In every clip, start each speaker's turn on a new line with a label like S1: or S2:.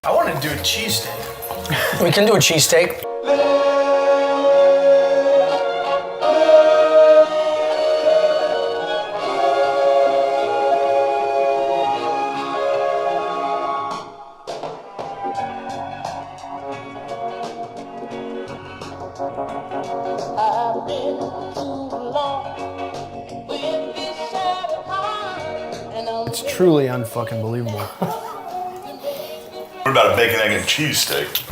S1: I want to do a cheesesteak.
S2: We can do a cheesesteak.
S1: It's truly unfucking believable.
S3: What about a bacon, egg, and cheesesteak?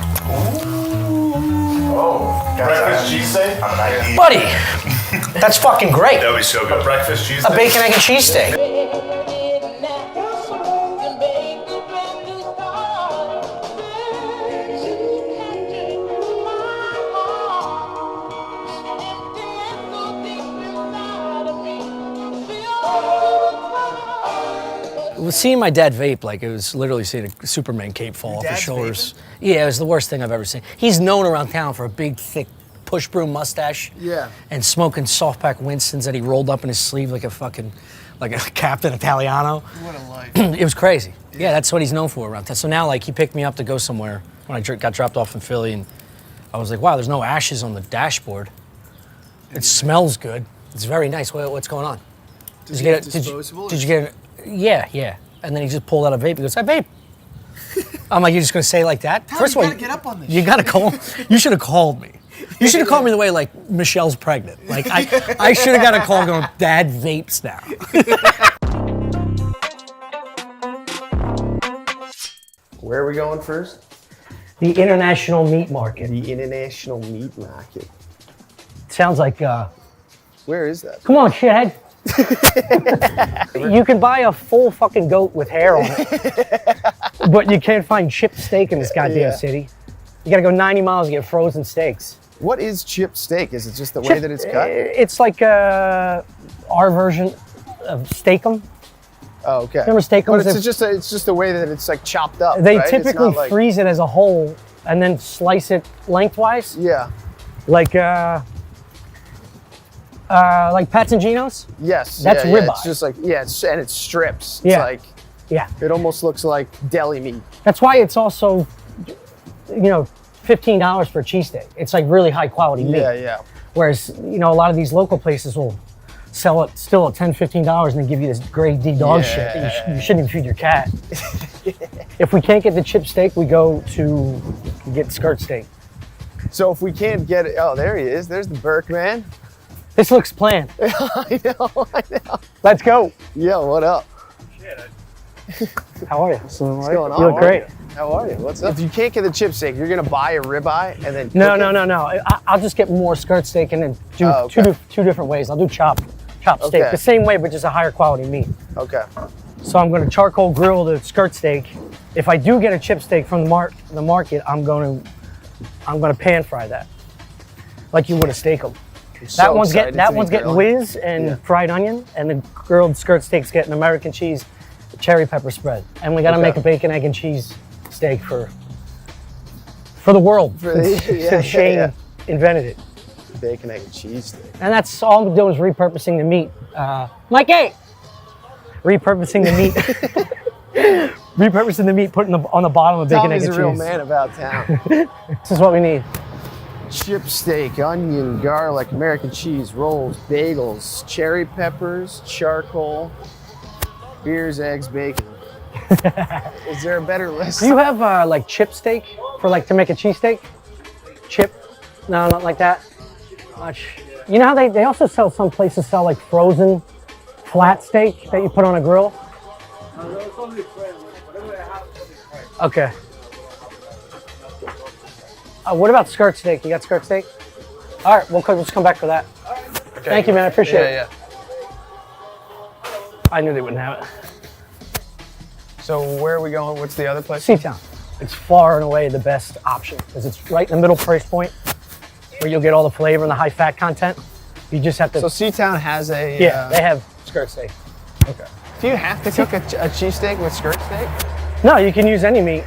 S4: Oh, breakfast cheesesteak?
S3: I'm an idea.
S2: Buddy, that's fucking great.
S3: That would be so good.
S4: A breakfast cheesesteak?
S2: A bacon, egg, and cheesesteak. Seeing my dad vape, like it was literally seeing a Superman cape fall off his shoulders. Vaping? Yeah, it was the worst thing I've ever seen. He's known around town for a big, thick push broom mustache.
S1: Yeah.
S2: And smoking soft pack Winstons that he rolled up in his sleeve like a Captain Italiano.
S1: What a life.
S2: It was crazy. Yeah, that's what he's known for around town. So now, like, he picked me up to go somewhere when I got dropped off in Philly, and I was like, wow, there's no ashes on the dashboard. It smells good. It's very nice. What's going on?
S1: Did you get disposable?
S2: Did you get it? Yeah. And then he just pulled out a vape. He goes, "Hey, vape." I'm like, "You're just gonna say it like that?"
S1: First of all, you gotta get up on this.
S2: You gotta call. You should have called me. You should have called me the way like Michelle's pregnant. Like I should have got a call going, "Dad vapes now."
S1: Where are we going first?
S2: The International Meat Market.
S1: The International Meat Market.
S2: Sounds like.
S1: Where is that?
S2: Come on, shithead. You can buy a full fucking goat with hair on it, but you can't find chipped steak in this goddamn city. You gotta go 90 miles to get frozen steaks.
S1: What is chipped steak? Is it just the way that it's cut?
S2: It's like our version of steakum.
S1: Oh, okay.
S2: Remember steakums?
S1: But it's just the way that it's like chopped up.
S2: They
S1: right?
S2: typically freeze it as a whole and then slice it lengthwise.
S1: Yeah.
S2: Like Pats and Geno's?
S1: Yes.
S2: That's
S1: yeah,
S2: ribeye.
S1: It's just like, and it's strips. It's
S2: Yeah.
S1: like,
S2: Yeah.
S1: it almost looks like deli meat.
S2: That's why it's also, $15 for a cheesesteak. It's like really high quality meat.
S1: Yeah.
S2: Whereas, a lot of these local places will sell it still at $10, $15 and then give you this grade D dog shit that you shouldn't even feed your cat. If we can't get the chip steak, we go to get skirt steak.
S1: So if we can't get it, oh, there he is. There's the Burke man.
S2: This looks planned.
S1: I know.
S2: Let's go.
S1: Yeah, what up?
S2: How are you?
S1: What's going on?
S2: You look great.
S1: How are you? What's up? If you can't get the chip steak, you're gonna buy a ribeye and then
S2: No. I'll just get more skirt steak and then do two different ways. I'll do chopped steak, the same way, but just a higher quality meat.
S1: Okay.
S2: So I'm gonna charcoal grill the skirt steak. If I do get a chip steak from the market, I'm gonna pan fry that, like you would a steak-um. That one's getting whiz and fried onion, and the grilled skirt steak's getting American cheese, cherry pepper spread. And we gotta make a bacon, egg, and cheese steak for the world. Since Shane invented it.
S1: Bacon, egg, and cheese steak.
S2: And that's all I'm doing is repurposing the meat. Mikey! Repurposing the meat. Repurposing the meat, putting on the bottom of bacon, egg, and cheese.
S1: Tommy's a real man about town.
S2: This is what we need.
S1: Chip steak, onion, garlic, American cheese, rolls, bagels, cherry peppers, charcoal, beers, eggs, bacon. Is there a better list?
S2: Do you have like chip steak for to make a cheesesteak? Chip? No, not like that. Much. You know how they also some places sell like frozen flat steak that you put on a grill? Okay. What about skirt steak? You got skirt steak? All right, we'll just come back for that. Okay. Thank you, man. I appreciate it.
S1: Yeah.
S2: I knew they wouldn't have it.
S1: So where are we going? What's the other place?
S2: Seatown. It's far and away the best option because it's right in the middle price point where you'll get all the flavor and the high fat content. You just have to.
S1: So Seatown has a.
S2: Yeah, they have skirt steak.
S1: Okay. Do you have to cook a cheesesteak with skirt steak?
S2: No, you can use any meat.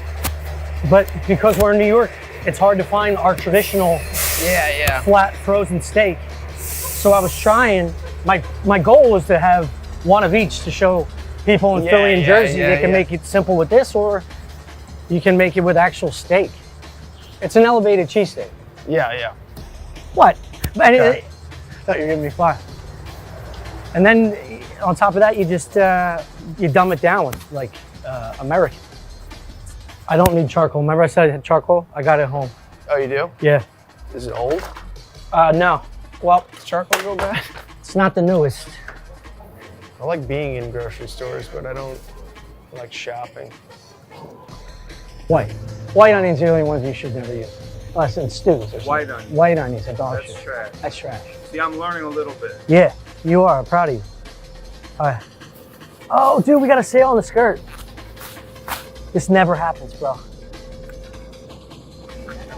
S2: But because we're in New York, it's hard to find our traditional flat frozen steak. So I was trying, my goal was to have one of each to show people in Philly and Jersey they can make it simple with this, or You can make it with actual steak. It's an elevated cheesesteak.
S1: Yeah.
S2: What? But
S1: Okay.
S2: thought you were giving me 5. And then on top of that, you just you dumb it down with like American. I don't need charcoal. Remember I said I had charcoal? I got it at home.
S1: Oh, you do?
S2: Yeah.
S1: Is it old?
S2: No. Well,
S1: Does charcoal go bad?
S2: it's not the newest.
S1: I like being in grocery stores, but I don't like shopping.
S2: White. White onions are the only ones you should never use. Unless in stews or something.
S3: White onions.
S2: White onions are dog
S3: That's
S2: shit.
S3: trash.
S2: That's trash.
S3: See, I'm learning a little bit.
S2: Yeah, you are. I'm proud of you. All right. Oh, dude, we got a sale on the skirt. This never happens, bro.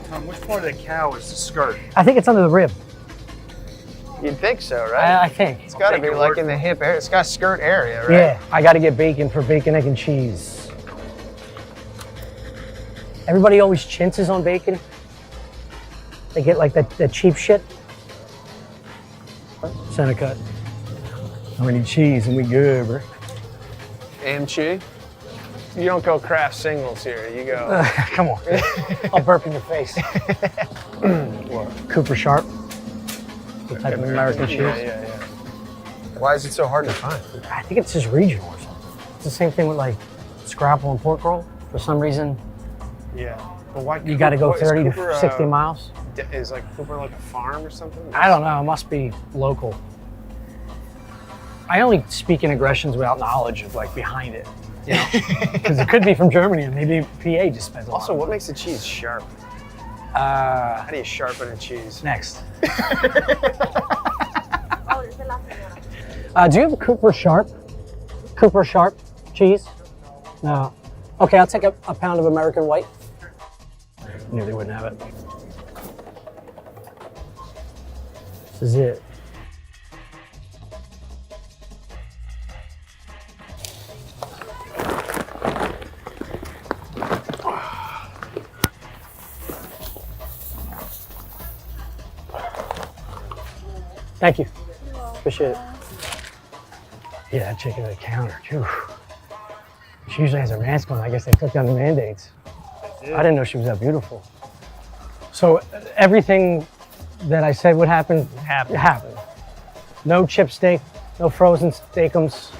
S3: Tom, which part of the cow is the skirt?
S2: I think it's under the rib.
S1: You'd think so, right?
S2: I think.
S1: It's got to
S3: take
S1: be
S3: your
S1: like
S3: word
S1: in the hip area. It's got skirt area, right?
S2: Yeah, I got to get bacon for bacon, egg, and cheese. Everybody always chintzes on bacon. They get like that cheap shit. Center cut. And we need cheese and we good, bro.
S1: AMC. You don't go craft singles here. You go.
S2: Come on. I'll burp in your face. Cooper Sharp. The type of American cheese.
S1: Yeah. Why is it so hard to find?
S2: I think it's just regional or something. It's the same thing with like scrapple and pork roll. For some reason,
S1: Yeah. But why?
S2: you got to go
S1: what, is
S2: 30
S1: Cooper,
S2: to 60 miles.
S1: Is like Cooper like a farm or something?
S2: I don't know. It must be local. I only speak in aggressions without knowledge of like behind it. You know, because it could be from Germany and maybe PA just spends a lot.
S1: Also, what makes a cheese sharp?
S2: Uh,
S1: How do you sharpen a cheese?
S2: next. Do you have a Cooper Sharp? Cooper Sharp cheese? No. Okay, I'll take a pound of American white. Knew they wouldn't have it. This is it. Thank you. Appreciate it. Yeah, that chicken at the counter, too. She usually has her mask on. I guess they took down the mandates. I didn't know she was that beautiful. So everything that I said would happen, happened. No chip steak, no frozen steakums.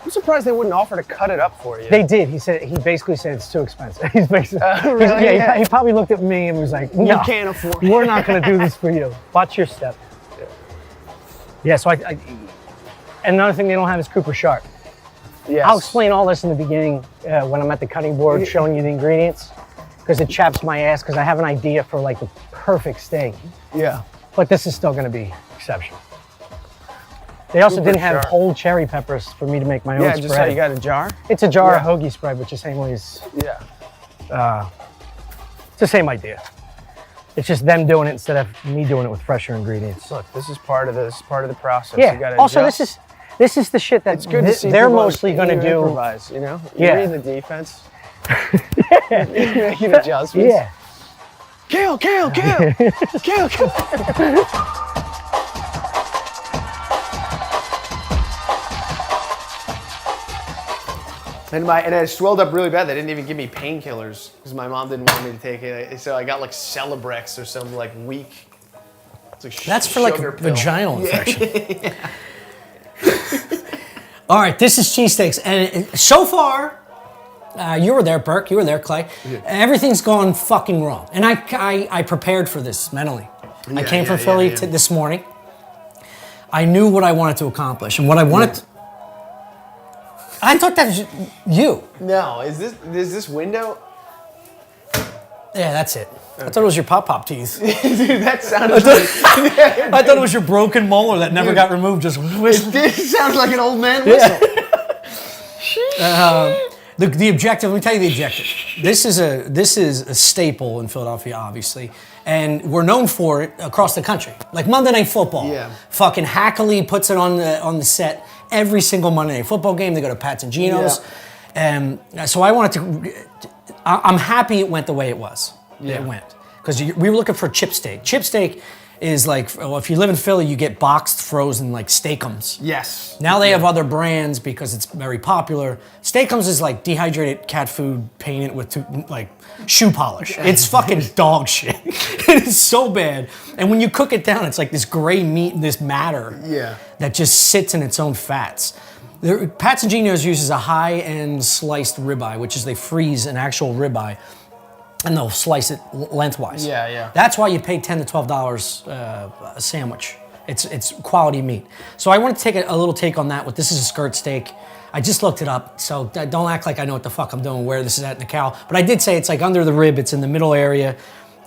S1: I'm surprised they wouldn't offer to cut it up for you.
S2: They did. He basically said it's too expensive. He's basically,
S1: really?
S2: yeah, he probably looked at me and was like, no,
S1: You can't afford it.
S2: we're not going to do this for you. Watch your step. Yeah, so and another thing they don't have is Cooper Sharp.
S1: Yes.
S2: I'll explain all this in the beginning when I'm at the cutting board showing you the ingredients, because it chaps my ass because I have an idea for like the perfect steak.
S1: Yeah.
S2: But this is still going to be exceptional. They also
S1: Cooper
S2: didn't have
S1: Sharp.
S2: whole cherry peppers for me to make my own
S1: Yeah,
S2: spread.
S1: just how you got a jar?
S2: It's a jar
S1: Yeah.
S2: of hoagie spread, which is the same way as
S1: Yeah.
S2: it's the same idea. It's just them doing it instead of me doing it with fresher ingredients.
S1: Look, this is part of the process.
S2: Yeah.
S1: You gotta
S2: Also,
S1: adjust.
S2: this is the shit that
S1: It's good to see
S2: they're
S1: people
S2: mostly going to do.
S1: improvise, you know? You
S2: Yeah.
S1: read the defense. Making adjustments.
S2: Yeah.
S1: Kill. Kill. And I swelled up really bad. They didn't even give me painkillers because my mom didn't want me to take it. So I got like Celebrex or some like weak. It's like
S5: That's for like
S1: sugar pill.
S5: vaginal infection. All right, this is Cheesesteaks, and so far, you were there, Burke. You were there, Clay. Everything's gone fucking wrong, and I prepared for this mentally. I came from Philly this morning. I knew what I wanted to accomplish, and what I wanted. I thought that was you.
S1: No, is this window?
S5: Yeah, that's it. I thought it was your pop teeth.
S1: Dude, that sounded like,
S5: I thought it was your broken molar that never got removed. Just
S1: this sounds like an old man whistle.
S5: The objective. Let me tell you the objective. This is a staple in Philadelphia, obviously, and we're known for it across the country. Like Monday Night Football.
S1: Yeah.
S5: Fucking Hackley puts it on the set every single Monday Night Football game. They go to Pat's and Geno's, and so I wanted to. I'm happy it went the way it was.
S1: Yeah.
S5: It went because we were looking for chip steak. Chip steak is like, well, if you live in Philly, you get boxed, frozen like Steakums.
S1: Yes.
S5: Now they have other brands because it's very popular. Steakums is like dehydrated cat food painted with like shoe polish. It's fucking dog shit. It is so bad. And when you cook it down, it's like this gray meat and this matter that just sits in its own fats. Pat's and Geno's uses a high-end sliced ribeye, which is they freeze an actual ribeye and they'll slice it lengthwise.
S1: Yeah.
S5: That's why you pay $10 to $12 a sandwich. It's quality meat. So I want to take a little take on that. This is a skirt steak. I just looked it up, so don't act like I know what the fuck I'm doing, where this is at in the cow. But I did say it's like under the rib. It's in the middle area.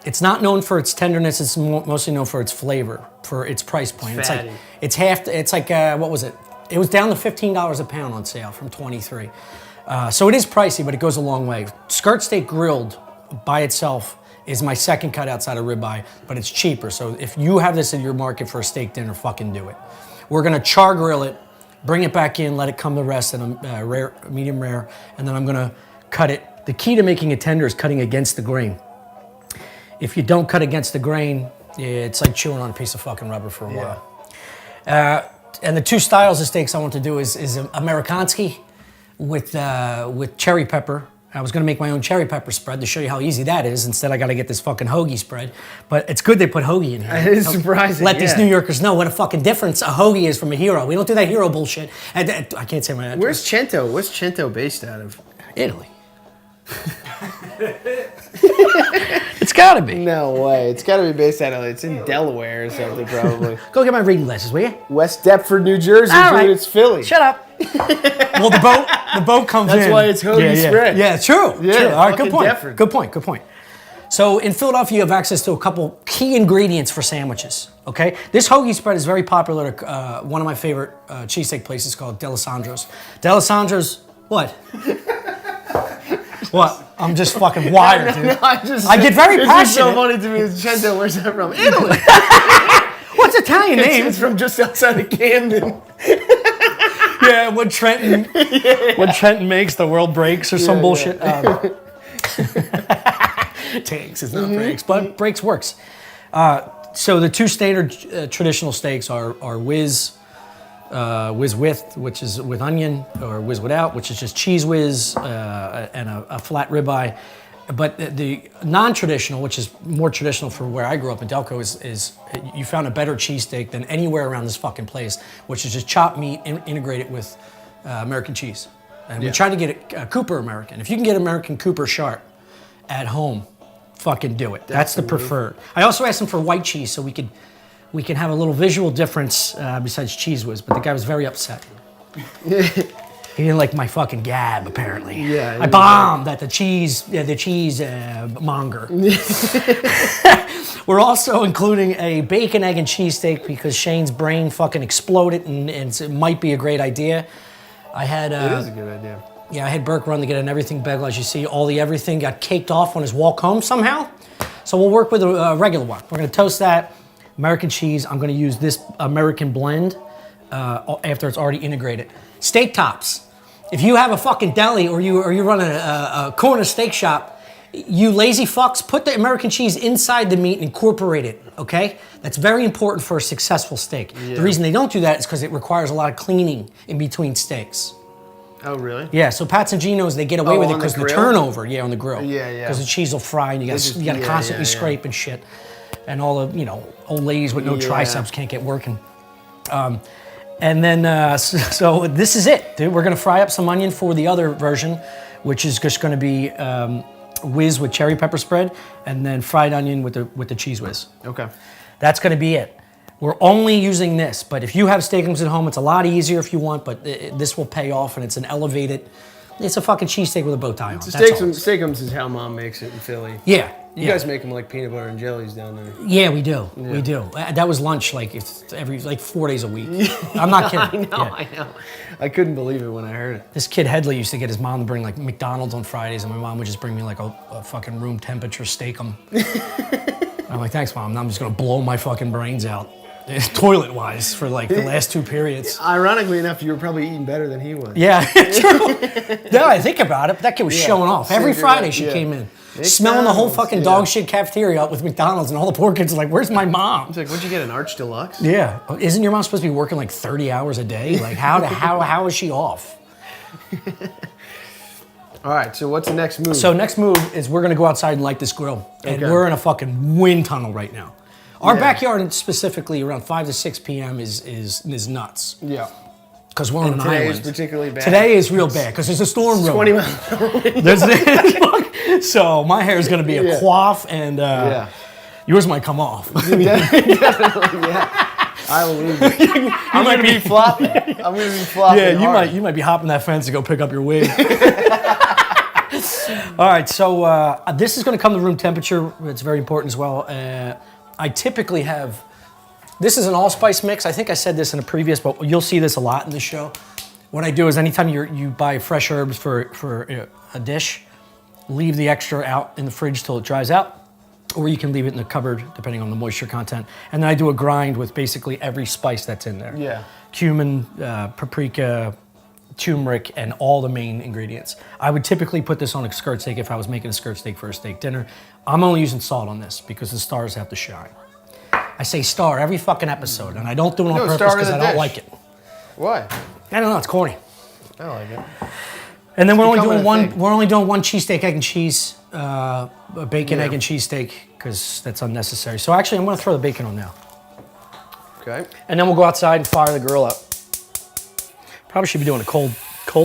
S5: It's not known for its tenderness. It's mostly known for its flavor, for its price point. It's
S1: fatty.
S5: like it's like what was it? It was down to $15 a pound on sale from $23. So it is pricey, but it goes a long way. Skirt steak grilled by itself is my second cut outside of ribeye, but it's cheaper. So if you have this in your market for a steak dinner, fucking do it. We're gonna char grill it, bring it back in, let it come to rest in a rare, medium rare, and then I'm gonna cut it. The key to making it tender is cutting against the grain. If you don't cut against the grain, it's like chewing on a piece of fucking rubber for a while. And the two styles of steaks I want to do is Amerikanski with cherry pepper. I was gonna make my own cherry pepper spread to show you how easy that is. Instead, I gotta get this fucking hoagie spread. But it's good they put hoagie in here.
S1: It is surprising.
S5: Let these New Yorkers know what a fucking difference a hoagie is from a hero. We don't do that hero bullshit. And I can't say my address.
S1: Where's Cento? What's Cento based out of?
S5: Italy. It's gotta be.
S1: No way. It's got to be based out of. It's in Delaware or something, probably.
S5: Go get my reading glasses, will you?
S1: West Deptford, New Jersey,
S5: All
S1: dude.
S5: right.
S1: It's Philly.
S5: Shut up. Well, the boat comes in.
S1: That's why it's hoagie spread.
S5: Yeah, true.
S1: Yeah,
S5: true. All right, good
S1: fucking
S5: point.
S1: Deptford.
S5: Good point. So in Philadelphia, you have access to a couple key ingredients for sandwiches. Okay, this hoagie spread is very popular at one of my favorite cheesesteak places called D'Alessandro's. D'Alessandro's, what? What? I'm just fucking wired, dude.
S1: No,
S5: I get very
S1: It's
S5: passionate.
S1: so funny to me. It's Cento. Where's that from? Italy.
S5: What's Italian name?
S1: It's from just outside of Camden.
S5: Yeah, when Trenton makes, the world breaks or some bullshit. Tanks is not breaks, but breaks works. So the two standard traditional steaks are whiz with, which is with onion, or whiz without, which is just cheese whiz and a flat ribeye. But the non-traditional, which is more traditional for where I grew up in Delco, is you found a better cheesesteak than anywhere around this fucking place, which is just chopped meat integrated with American cheese. And we try to get it Cooper American. If you can get American Cooper sharp at home, fucking do it. That's the preferred. I also asked him for white cheese so we can have a little visual difference besides cheese whiz, but the guy was very upset. He didn't like my fucking gab, apparently.
S1: Yeah,
S5: I bombed at the cheese monger. We're also including a bacon, egg, and cheesesteak because Shane's brain fucking exploded and it might be a great idea.
S1: It is a good idea.
S5: Yeah, I had Burke run to get an everything bagel. As you see, all the everything got caked off on his walk home somehow. So we'll work with a regular one. We're gonna toast that. American cheese. I'm gonna use this American blend after it's already integrated. Steak tops. If you have a fucking deli or you run a corner steak shop, you lazy fucks, put the American cheese inside the meat and incorporate it, okay? That's very important for a successful steak. Yeah. The reason they don't do that is because it requires a lot of cleaning in between steaks.
S1: Oh, really?
S5: Yeah, so Pat's and Geno's, they get away with it because the turnover, on the grill.
S1: Yeah.
S5: Because the cheese will fry and you gotta constantly scrape and shit. And all the, old ladies with no triceps can't get working. And then, so this is it, dude. We're gonna fry up some onion for the other version, which is just gonna be whiz with cherry pepper spread, and then fried onion with the cheese whiz.
S1: Okay.
S5: That's gonna be it. We're only using this, but if you have steakums at home, it's a lot easier if you want, but this will pay off, and it's an elevated, it's a fucking cheesesteak with a bow tie on.
S1: Steakums is how Mom makes it in Philly.
S5: Yeah.
S1: You guys make them like peanut butter and jellies down there.
S5: Yeah, we do. Yeah. We do. That was lunch every 4 days a week. I'm not kidding.
S1: I know. I couldn't believe it when I heard it.
S5: This kid Headley used to get his mom to bring like McDonald's on Fridays, and my mom would just bring me like a fucking room temperature steakum. I'm like, thanks, Mom. Now I'm just gonna blow my fucking brains out. toilet-wise for like the last 2 periods.
S1: Ironically enough, you were probably eating better than he was.
S5: Yeah, true. Now I think about it, that kid was showing off. Every Friday she came in, smelling the whole fucking dog shit cafeteria up with McDonald's, and all the poor kids are like, "Where's my mom?"
S1: It's like, what'd you get, an Arch Deluxe?
S5: Yeah, isn't your mom supposed to be working like 30 hours a day? Like, how is she off?
S1: All right, so what's the next move?
S5: So next move is we're gonna go outside and light this grill, and we're in a fucking wind tunnel right now. Our backyard, specifically around 5 to 6 p.m., is nuts.
S1: Yeah.
S5: Because we're on an
S1: Today
S5: island.
S1: is particularly bad.
S5: Today is real bad because there's a storm brewing.
S1: 20 miles.
S5: So my hair is going to be a coif, and yours might come off.
S1: Definitely, yeah. I will leave you. I might be flopping. I'm going to be flopping.
S5: Yeah, you might be hopping that fence to go pick up your wig. All right, so this is going to come to room temperature. It's very important as well. I typically have, this is an allspice mix. I think I said this in a previous, but you'll see this a lot in the show. What I do is anytime you buy fresh herbs for a dish, leave the extra out in the fridge till it dries out, or you can leave it in the cupboard depending on the moisture content. And then I do a grind with basically every spice that's in there.
S1: Yeah.
S5: Cumin, paprika, turmeric, and all the main ingredients. I would typically put this on a skirt steak if I was making a skirt steak for a steak dinner. I'm only using salt on this because the stars have to shine. I say star every fucking episode, and I don't do it on purpose because I don't like it.
S1: Why?
S5: I don't know, it's corny.
S1: I like it.
S5: And then we're only doing one cheesesteak, egg and cheese, a bacon, egg and cheese steak, because that's unnecessary. So actually, I'm gonna throw the bacon on now.
S1: Okay.
S5: And then we'll go outside and fire the grill up. Probably should be doing a cold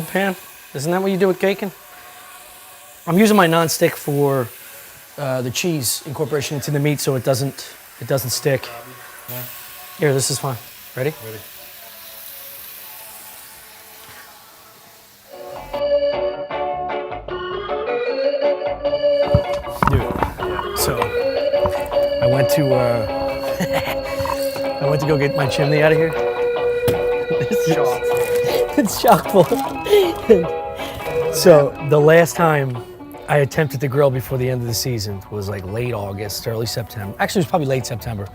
S5: pan. Isn't that what you do with bacon? I'm using my non-stick for the cheese incorporation into the meat so it doesn't stick.
S1: Yeah.
S5: Here, this is fine. Ready?
S1: Ready.
S5: Dude, so I went to go get my chimney out of here. It's chock full. So the last time I attempted to grill before the end of the season was like late August, early September. Actually, it was probably late September.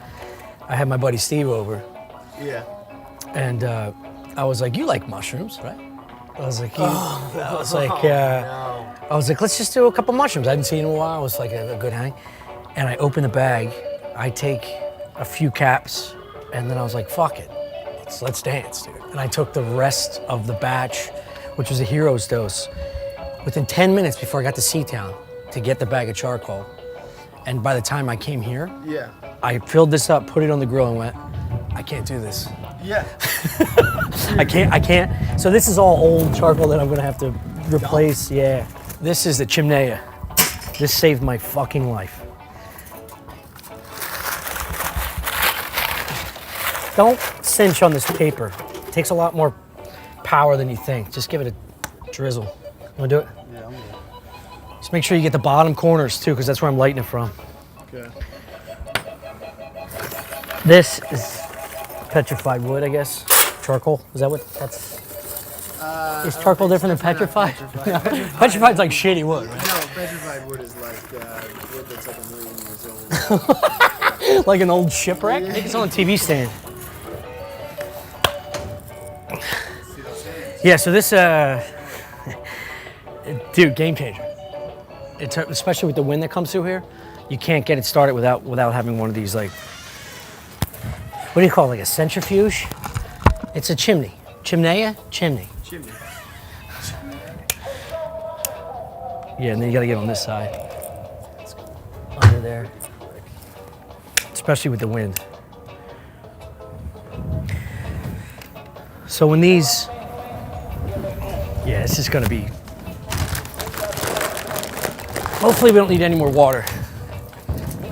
S5: I had my buddy Steve over.
S1: Yeah.
S5: And I was like, "You like mushrooms, right?" I was like, I was like, "Let's just do a couple mushrooms." I hadn't seen in a while. It was like a good hang. And I open the bag. I take a few caps, and then I was like, "Fuck it, let's dance, dude." And I took the rest of the batch, which was a hero's dose, within 10 minutes before I got to Seatown to get the bag of charcoal. And by the time I came here, I filled this up, put it on the grill, and went, "I can't do this."
S1: Yeah.
S5: I can't. So this is all old charcoal that I'm gonna have to replace. Yeah. This is the chimney. This saved my fucking life. Don't cinch on this paper. It takes a lot more power than you think. Just give it a drizzle. You wanna do it?
S1: Yeah, I'm good.
S5: Just make sure you get the bottom corners too, because that's where I'm lighting it from.
S1: Okay.
S5: This is petrified wood, I guess. Charcoal, is that what that's? Is charcoal different than petrified? No. Petrified's like shitty wood, right?
S1: No, petrified wood is like wood that's like 1,000,000 years old.
S5: Like an old shipwreck? I think it's on a TV stand. Yeah, so this, dude, game changer. It's especially with the wind that comes through here, you can't get it started without having one of these, like, what do you call it, like a centrifuge? It's a chimney. Chimney? Chimney.
S1: Chimney.
S5: Yeah, and then you gotta get on this side. Under there. Especially with the wind. So when these, yeah, this is gonna be, hopefully we don't need any more water.
S1: I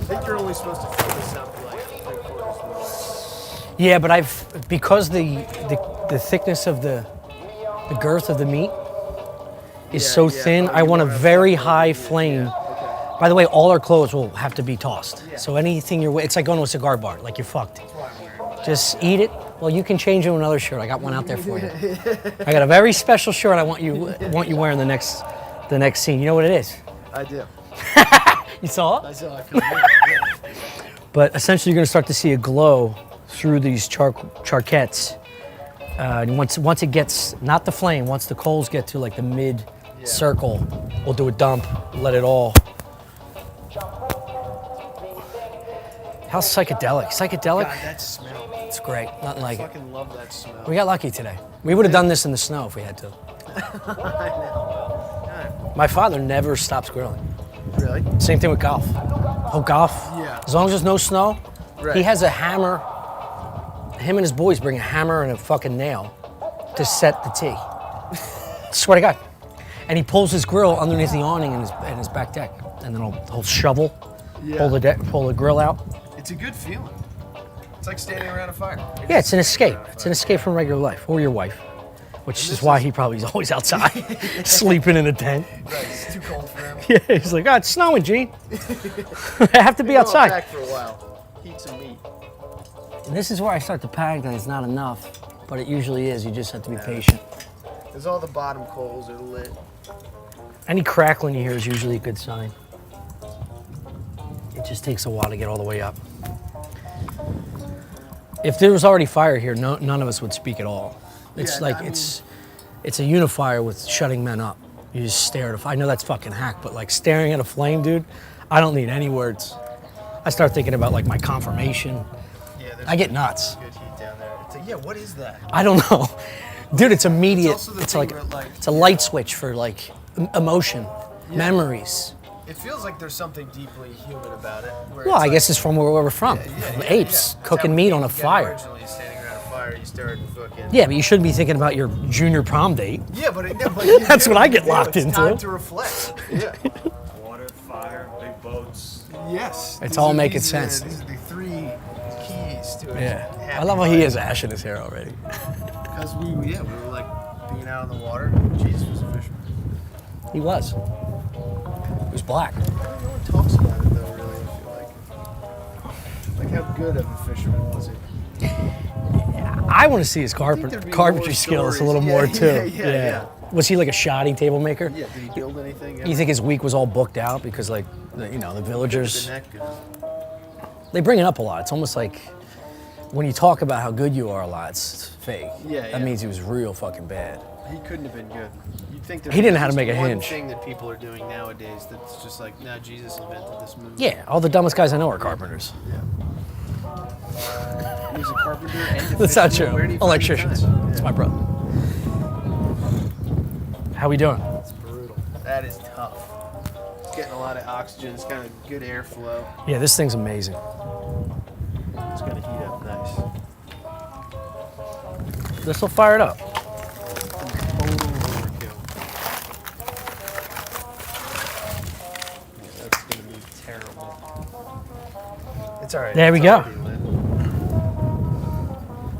S1: think you're only supposed to fill this up like 3/4 full.
S5: Yeah, but because the thickness of the girth of the meat is so thin, I want a very high flame. Okay. By the way, all our clothes will have to be tossed. Yeah. So anything it's like going to a cigar bar, like you're fucked. Just eat it. Well, you can change into another shirt. I got one out there for you. I got a very special shirt I want you wearing the next scene. You know what it is?
S1: I do.
S5: You saw it?
S1: I saw it.
S5: But essentially, you're going to start to see a glow
S2: through these charquettes. And once it gets, not the flame, once the coals get to like the mid circle, we'll do a dump, let it all. How psychedelic. Psychedelic?
S1: God, that smell.
S2: It's great. Nothing like
S1: I
S2: it.
S1: fucking love that smell.
S2: We got lucky today. We would have done this in the snow if we had to.
S1: I know.
S2: My father never stops grilling.
S1: Really?
S2: Same thing with golf. Oh, golf?
S1: Yeah.
S2: As long as there's no snow,
S1: Right.
S2: he has a hammer. Him and his boys bring a hammer and a fucking nail to set the tee. Swear to God. And he pulls his grill underneath the awning in his back deck. And then he'll shovel, pull the grill out.
S1: It's a good feeling. It's like standing around a fire.
S2: Yeah, it's an escape. It's an escape from regular life, or your wife. Which is why he probably is always outside, sleeping in a tent.
S1: Right, it's too cold for him.
S2: Yeah, he's like, oh, it's snowing, Gene. I have to be outside.
S1: Back for a while. Heat some meat.
S2: And this is where I start to panic that it's not enough, but it usually is. You just have to be patient.
S1: There's all the bottom coals are lit.
S2: Any crackling you hear is usually a good sign. It just takes a while to get all the way up. If there was already fire here, none of us would speak at all. It's it's a unifier with shutting men up. You just stare at I know that's fucking hack, but like staring at a flame, dude, I don't need any words. I start thinking about like my confirmation.
S1: Yeah,
S2: I get nuts.
S1: good heat down there. It's like, yeah, what is that?
S2: I don't know. Dude, it's immediate.
S1: also the
S2: It's
S1: thing
S2: like,
S1: where, like,
S2: it's a light switch for like emotion, memories.
S1: It feels like there's something deeply human about it.
S2: Well, I guess it's from where we're from. From apes cooking meat on a fire.
S1: Originally, standing around a fire, you start fucking.
S2: Yeah, but you shouldn't be thinking about your junior prom date.
S1: Yeah, but,
S2: That's what I get locked
S1: it's
S2: into.
S1: Time to reflect. Yeah.
S3: Water, fire, big boats.
S1: Yes.
S2: It's
S1: these
S2: all
S1: are-
S2: making
S1: these are-
S2: sense.
S1: These are the three keys to it.
S2: Yeah. I love how he has ash in his hair already.
S1: Because we were like being out on the water. Jesus was a fisherman.
S2: He was. He was black.
S1: No one talks about it though, really. I feel like how good of a fisherman was he?
S2: I want to see his
S1: there'd be
S2: carpentry
S1: more
S2: skills a
S1: stories.
S2: little
S1: Yeah,
S2: more too.
S1: yeah.
S2: Was he like a shoddy table maker?
S1: Yeah. Did he build anything?
S2: You think his week was all booked out because like, the villagers,
S1: The neck.
S2: they bring it up a lot. It's almost like when you talk about how good you are a lot, it's fake.
S1: Yeah,
S2: That
S1: yeah.
S2: means he was real fucking bad.
S1: He couldn't have been good. You'd think
S2: He didn't know how to make a
S1: one
S2: hinge.
S1: thing that people are doing nowadays that's just like, now Jesus invented this move.
S2: Yeah, all the dumbest guys I know are carpenters.
S1: He's a carpenter and a
S2: That's not
S1: fisherman. Where
S2: true.
S1: do you find the
S2: Electricians.
S1: time?
S2: It's my brother. How we doing?
S1: It's brutal. That is tough. It's getting a lot of oxygen. It's got a good airflow.
S2: Yeah, this thing's amazing.
S1: It's gonna heat up nice.
S2: This will fire it up.
S1: Total overkill. Yeah, that's gonna be terrible. It's alright.
S2: There we
S1: It's
S2: go.
S1: already lit.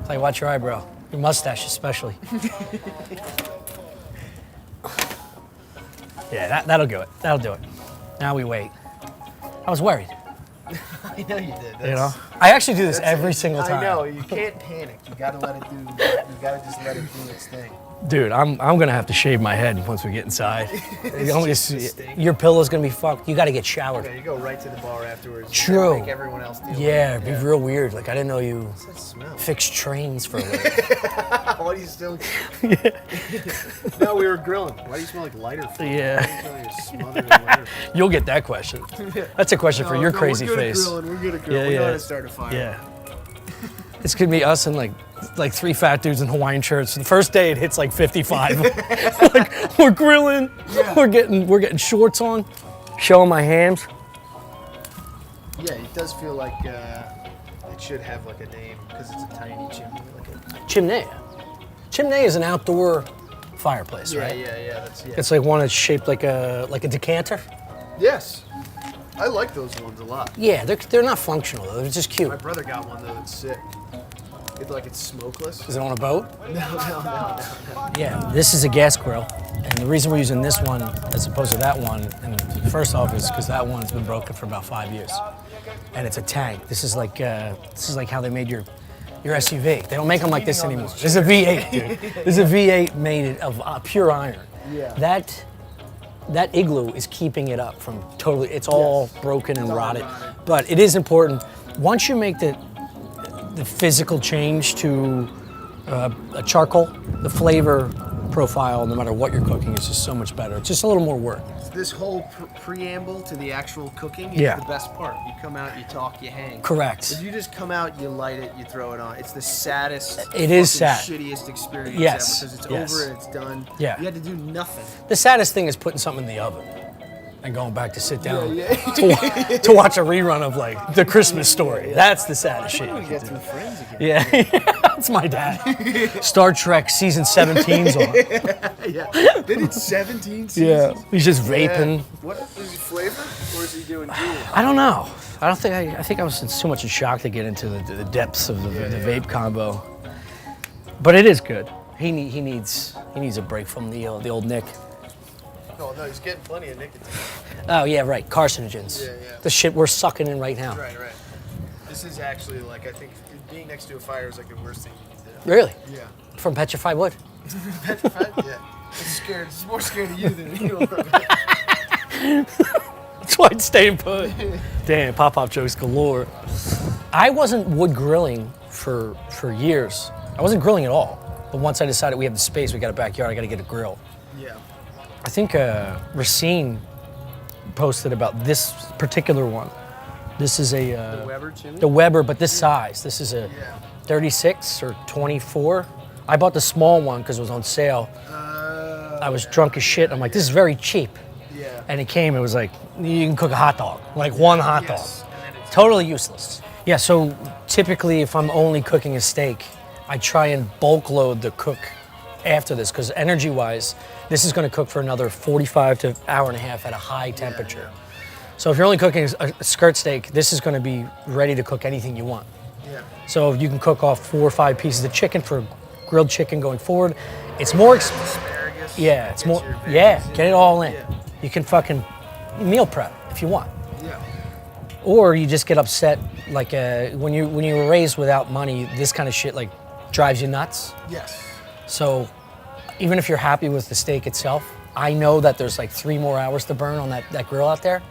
S2: Tell you, watch your eyebrow. Your mustache especially. Yeah, that'll do it. That'll do it. Now we wait. I was worried.
S1: I know you did.
S2: You know, I actually do this every single time.
S1: I know. You can't panic. You gotta let it do. You gotta just let it do its thing.
S2: Dude, I'm gonna have to shave my head once we get inside. Your pillow's gonna be fucked. You gotta get showered.
S1: Okay, you go right to the bar afterwards. You
S2: True.
S1: gotta make everyone else deal with
S2: Yeah,
S1: it.
S2: it'd be real weird. Like I didn't know you
S1: What's that smell?
S2: fixed trains for a living.
S1: Why do you still? No, we were grilling. Why do you smell like lighter fluid?
S2: Yeah.
S1: Why do you smell like you're smothered in lighter fluid?
S2: You'll get that question. That's a question for your crazy
S1: we're good
S2: face.
S1: At grilling. We're good at grilling.
S2: Yeah,
S1: We know
S2: yeah.
S1: how to start a fire.
S2: Yeah. It's gonna be us and like three fat dudes in Hawaiian shirts. The first day it hits like 55. Like, we're grilling.
S1: Yeah.
S2: We're getting shorts on. Showing my hams.
S1: Yeah, it does feel like it should have like a name because it's a tiny chimney.
S2: Chimney. Chimney is an outdoor fireplace, right?
S1: Yeah. That's
S2: It's like one that's shaped like a decanter.
S1: Yes, I like those ones a lot.
S2: Yeah, they're not functional though. They're just cute.
S1: My brother got one though that's sick. It's smokeless.
S2: Is it on a boat?
S1: No.
S2: Yeah, this is a gas grill, and the reason we're using this one as opposed to that one, and first off, is because that one's been broken for about 5 years, and it's a tank. This is like how they made your SUV. They don't make them like this anymore. This is a V8, dude. This is a V8 made of pure iron.
S1: Yeah.
S2: That igloo is keeping it up from totally. It's all broken and
S1: all
S2: rotted,
S1: rotted.
S2: but it is important. Once you make
S5: the physical change to a charcoal, the flavor profile, no matter what you're cooking, is just so much better. It's just a little more work.
S1: This whole preamble to the actual cooking is
S5: Yeah.
S1: the best part. You come out, you talk, you hang.
S5: Correct.
S1: If you just come out, you light it, you throw it on. It's the saddest,
S5: It is
S1: fucking
S5: sad.
S1: shittiest experience
S5: Yes,
S1: ever because it's
S5: yes.
S1: over and it's done.
S5: Yeah.
S1: You had to do nothing.
S5: The saddest thing is putting something in the oven and going back to sit down
S1: Yeah.
S5: to watch a rerun of like The Christmas Story. That's the saddest shit.
S1: We
S5: you
S1: get
S5: can
S1: through
S5: do.
S1: Friends again.
S5: Yeah, that's my dad. Star Trek season 17's on.
S1: Yeah. They did 17 seasons.
S5: Yeah, he's just vaping.
S1: What is he flavor or is he doing dual?
S5: I don't know. I don't think I think I was too much in shock to get into the depths of the vape combo. But it is good. He needs a break from the old Nick.
S1: No, he's getting plenty of nicotine.
S5: Oh yeah, right. Carcinogens.
S1: Yeah.
S5: The shit we're sucking in right now.
S1: Right. This is actually like, I think being next to a fire is like the worst thing you can do.
S5: Really?
S1: Yeah.
S5: From petrified wood.
S1: Petrified? Yeah. It's more scared of you than you.
S5: That's why it's staying put. Damn, pop jokes galore. I wasn't wood grilling for years. I wasn't grilling at all. But once I decided we have the space, we got a backyard, I got to get a grill.
S1: Yeah.
S5: I think Racine posted about this particular one. This is a
S1: Weber chimney?
S5: the Weber, but this size. This is a 36 or 24. I bought the small one because it was on sale. I was drunk as shit. I'm like, this is very cheap.
S1: Yeah.
S5: And it came, it was like, you can cook a hot dog, like one hot
S1: Yes.
S5: dog.
S1: And then it's
S5: Totally useless. Yeah, so typically if I'm only cooking a steak, I try and bulk load the cook after this, because energy-wise, this is gonna cook for another 45 to hour and a half at a high temperature. So if you're only cooking a skirt steak, this is gonna be ready to cook anything you want.
S1: Yeah.
S5: So you can cook off 4 or 5 pieces of chicken for grilled chicken going forward. It's more,
S1: Asparagus.
S5: yeah, it's
S1: Gets
S5: more,
S1: your veggies
S5: yeah,
S1: in.
S5: get it all in.
S1: Yeah.
S5: You can fucking meal prep if you want.
S1: Yeah.
S5: Or you just get upset, like when you were raised without money, this kind of shit like drives you nuts.
S1: Yes.
S5: So even if you're happy with the steak itself, I know that there's like 3 more hours to burn on that grill out there.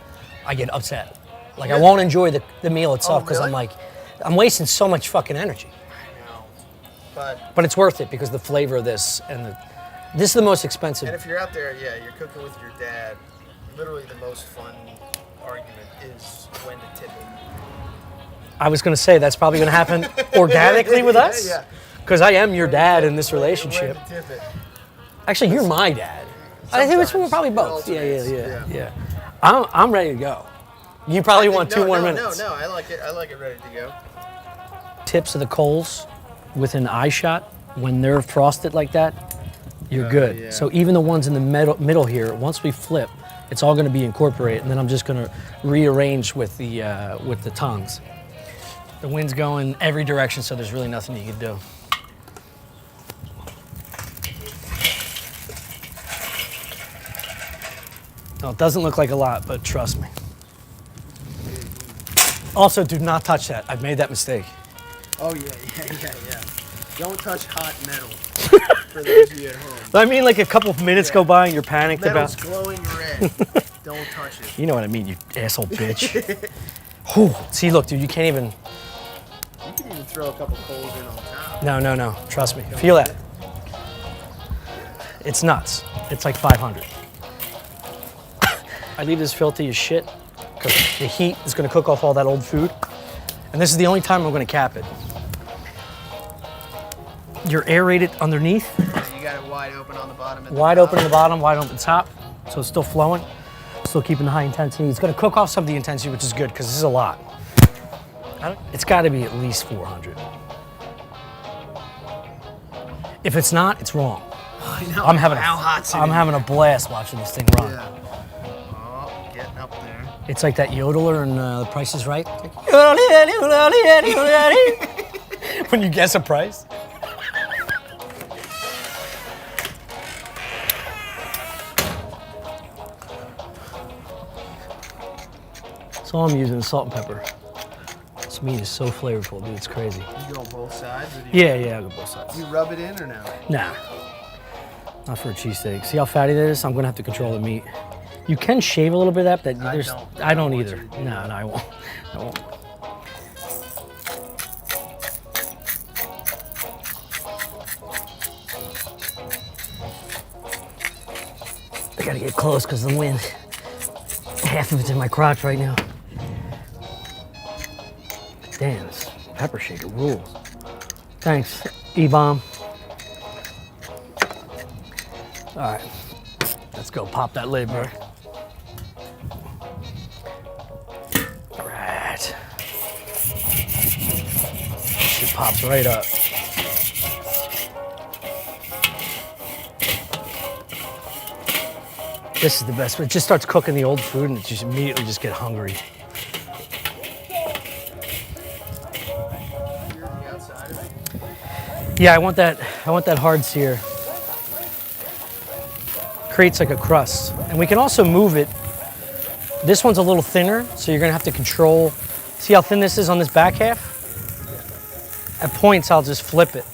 S5: I get upset. Like I won't enjoy the meal itself because
S1: really?
S5: I'm like, I'm wasting so much fucking energy.
S1: I know.
S5: But it's worth it because the flavor of this and this is the most expensive.
S1: And if you're out there, yeah, you're cooking with your dad, literally the most fun argument is when to tip it.
S5: I was gonna say that's probably gonna happen organically with us.
S1: Yeah.
S5: Because I am your dad in this
S1: When
S5: relationship.
S1: to tip it.
S5: Actually, you're my dad. I think we're
S1: Sometimes.
S5: probably
S1: It
S5: both.
S1: alternates.
S5: Yeah. I'm ready to go. You probably want 2 more minutes.
S1: No, I like it ready to go.
S5: Tips of the coals with an eye shot, when they're frosted like that, you're good.
S1: yeah.
S5: So even the ones in the middle here, once we flip, it's all gonna be incorporated, and then I'm just gonna rearrange with the tongs. The wind's going every direction, so there's really nothing you can do. No, it doesn't look like a lot, but trust me. Also, do not touch that. I've made that mistake.
S1: Oh yeah. Don't touch hot metal. For those of you at home.
S5: I mean, like a couple of minutes go by and you're panicked
S1: Metal's
S5: about.
S1: glowing red. Don't touch it.
S5: You know what I mean, you asshole bitch. Whew. See, look, dude, you can't even.
S1: You can even throw a couple coals in on top.
S5: No. Trust me. Feel that. It's nuts. It's like 500. I leave this filthy as shit because the heat is going to cook off all that old food. And this is the only time I'm going to cap it. You're aerated underneath,
S1: You got it wide open on the bottom. And
S5: wide open in the bottom, wide open at the top, so it's still flowing, still keeping the high intensity. It's going to cook off some of the intensity, which is good because this is a lot. It's got to be at least 400. If it's not, it's wrong.
S1: I know.
S5: I'm having
S1: How hot's it
S5: I'm
S1: in
S5: having a blast watching this thing run.
S1: Yeah. Oh, getting up there.
S5: It's like that yodeler in The Price is Right. When you guess a price. So all I'm using is salt and pepper. This meat is so flavorful, dude. It's crazy.
S1: You go on both sides? Or do you,
S5: Yeah, I'll go both sides.
S1: You rub it in or no?
S5: Nah, not for a cheesesteak. See how fatty that is? I'm gonna have to control the meat. You can shave a little bit of that, but
S1: I don't
S5: I don't
S1: want
S5: either.
S1: you to do
S5: No, I won't. I won't.
S2: I gotta get close because the wind, half of it's in my crotch right now. Damn, this pepper shaker rules. Thanks, E-Bomb. All right, let's go pop that lid, bro. All right. It pops right up. This is the best. It just starts cooking the old food and it just immediately just get hungry. Yeah, I want that hard sear. Creates like a crust. And we can also move it. This one's a little thinner, so you're gonna have to control. See how thin this is on this back half? At points, I'll just flip it.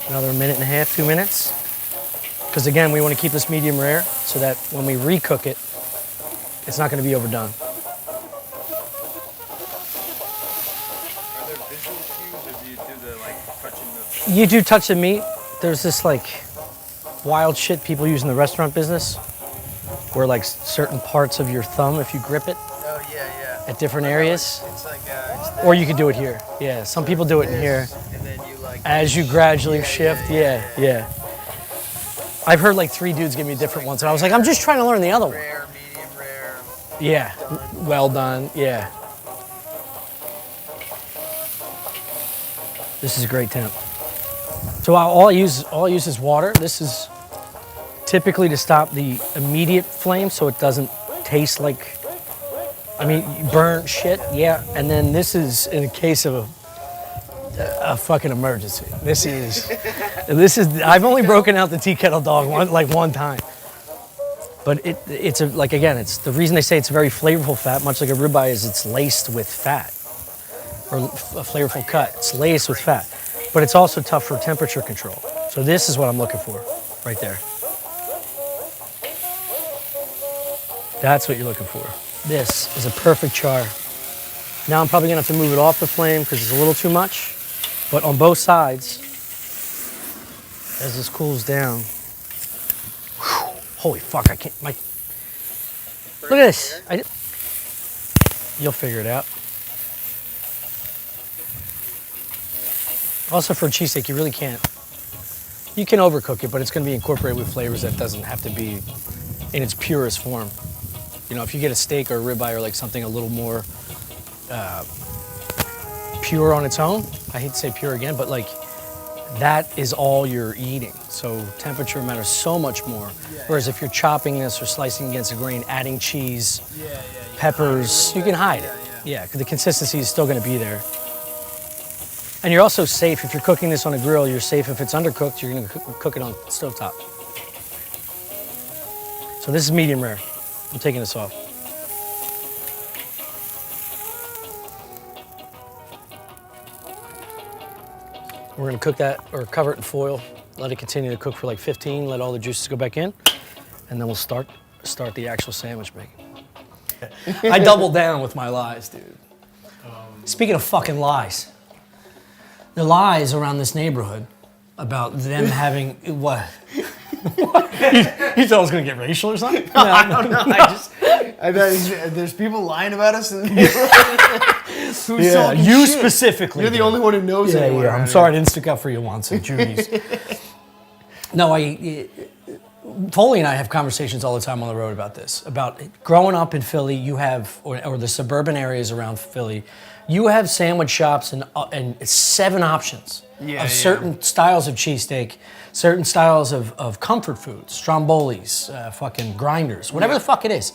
S2: Another minute and a half, 2 minutes. Because again, we want to keep this medium rare so that when we recook it, it's not going to be overdone.
S3: Are there visual cues or do you do the like touching the...
S2: You do touch the meat. There's this like wild shit people use in the restaurant business where like certain parts of your thumb, if you grip it
S1: Oh yeah.
S2: at different areas,
S1: It's like
S2: or you could do it here. Yeah, some people do it in here.
S1: and then you like.
S2: As you gradually shift, yeah. I've heard like 3 dudes give me different ones, and I was like, I'm just trying to learn the other one.
S1: Rare, medium rare.
S2: Yeah, well done, yeah. This is a great temp. So all I use is water. This is typically to stop the immediate flame so it doesn't taste like, burnt shit, yeah. And then this is in a case of a fucking emergency. This is, I've only broken out the tea kettle dog one time. But it's the reason they say it's a very flavorful fat, much like a ribeye, is it's laced with fat. Or a flavorful cut, it's laced with fat. But it's also tough for temperature control. So this is what I'm looking for, right there. That's what you're looking for. This is a perfect char. Now I'm probably gonna have to move it off the flame because it's a little too much. But on both sides, as this cools down, holy fuck, I can't, look at this. You'll figure it out. Also for a cheesesteak, you really can't. You can overcook it, but it's gonna be incorporated with flavors that doesn't have to be in its purest form. You know, if you get a steak or a ribeye or like something a little more pure on its own, I hate to say pure again, but like that is all you're eating. So temperature matters so much more. Whereas if you're chopping this or slicing against the grain, adding cheese, peppers, you can hide it. Yeah, because the consistency is still gonna be there. And you're also safe if you're cooking this on a grill. You're safe if it's undercooked. You're gonna cook it on stovetop. So this is medium rare. I'm taking this off. We're gonna cook that or cover it in foil. Let it continue to cook for like 15. Let all the juices go back in, and then we'll start the actual sandwich making. I double down with my lies, dude. Speaking of fucking lies. The lies around this neighborhood about them having what? You thought I was gonna get racial or something? No,
S1: I don't know. I thought there's people lying about us in the neighborhood.
S2: Yeah, you specifically.
S1: You're the only one who knows it.
S2: Yeah, I'm sorry I didn't stick up for you once at Judy's. No, Foley and I have conversations all the time on the road about this. About growing up in Philly, you have, or the suburban areas around Philly, you have sandwich shops and 7 options of certain styles of cheesesteak, certain styles of comfort foods, strombolis, fucking grinders, whatever the fuck it is.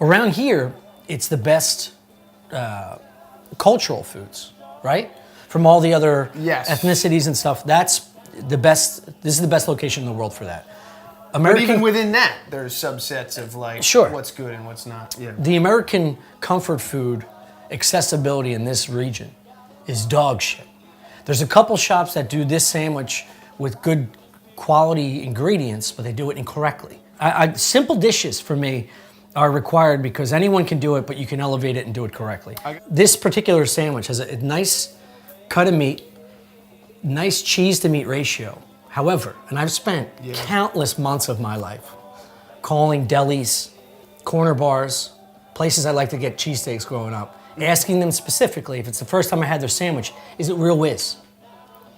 S2: Around here, it's the best cultural foods, right? From all the other ethnicities and stuff. That's the best. This is the best location in the world for that.
S1: But even within that, there's subsets of like what's good and what's not. Yeah.
S2: The American comfort food accessibility in this region is dog shit. There's a couple shops that do this sandwich with good quality ingredients, but they do it incorrectly. Simple dishes for me are required because anyone can do it, but you can elevate it and do it correctly. This particular sandwich has a nice cut of meat,
S5: nice cheese to meat ratio. However, and I've spent countless months of my life calling delis, corner bars, places I like to get cheesesteaks growing up, asking them specifically if it's the first time I had their sandwich, is it real whiz?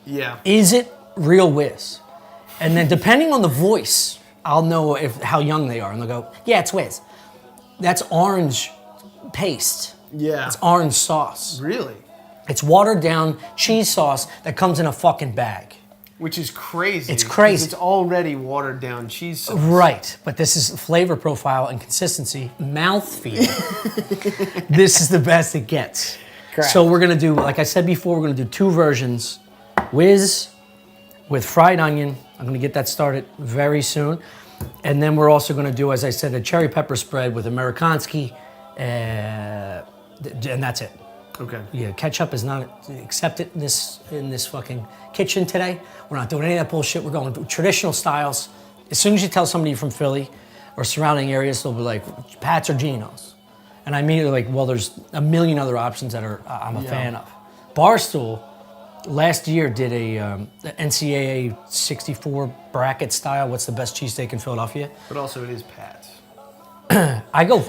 S1: Yeah.
S5: Is it real whiz? And then depending on the voice, I'll know how young they are. And they'll go, yeah, it's whiz. That's orange paste.
S1: Yeah.
S5: It's orange sauce.
S1: Really?
S5: It's watered down cheese sauce that comes in a fucking bag.
S1: Which is crazy.
S5: It's crazy.
S1: 'Cause it's already watered down cheese sauce.
S5: Right, but this is flavor profile and consistency, mouthfeel. This is the best it gets.
S1: Correct.
S5: So we're gonna do, like I said before, we're gonna do 2 versions. Whiz with fried onion. I'm gonna get that started very soon. And then we're also gonna do, as I said, a cherry pepper spread with Amerikanski, and that's it.
S1: Okay.
S5: Yeah, ketchup is not accepted in this fucking kitchen today. We're not doing any of that bullshit. We're going traditional styles. As soon as you tell somebody you're from Philly or surrounding areas, they'll be like, Pat's or Geno's. And I immediately like, well, there's a million other options that I'm a fan of. Barstool last year did a NCAA 64 bracket style. What's the best cheesesteak in Philadelphia?
S1: But also it is Pat's.
S5: I go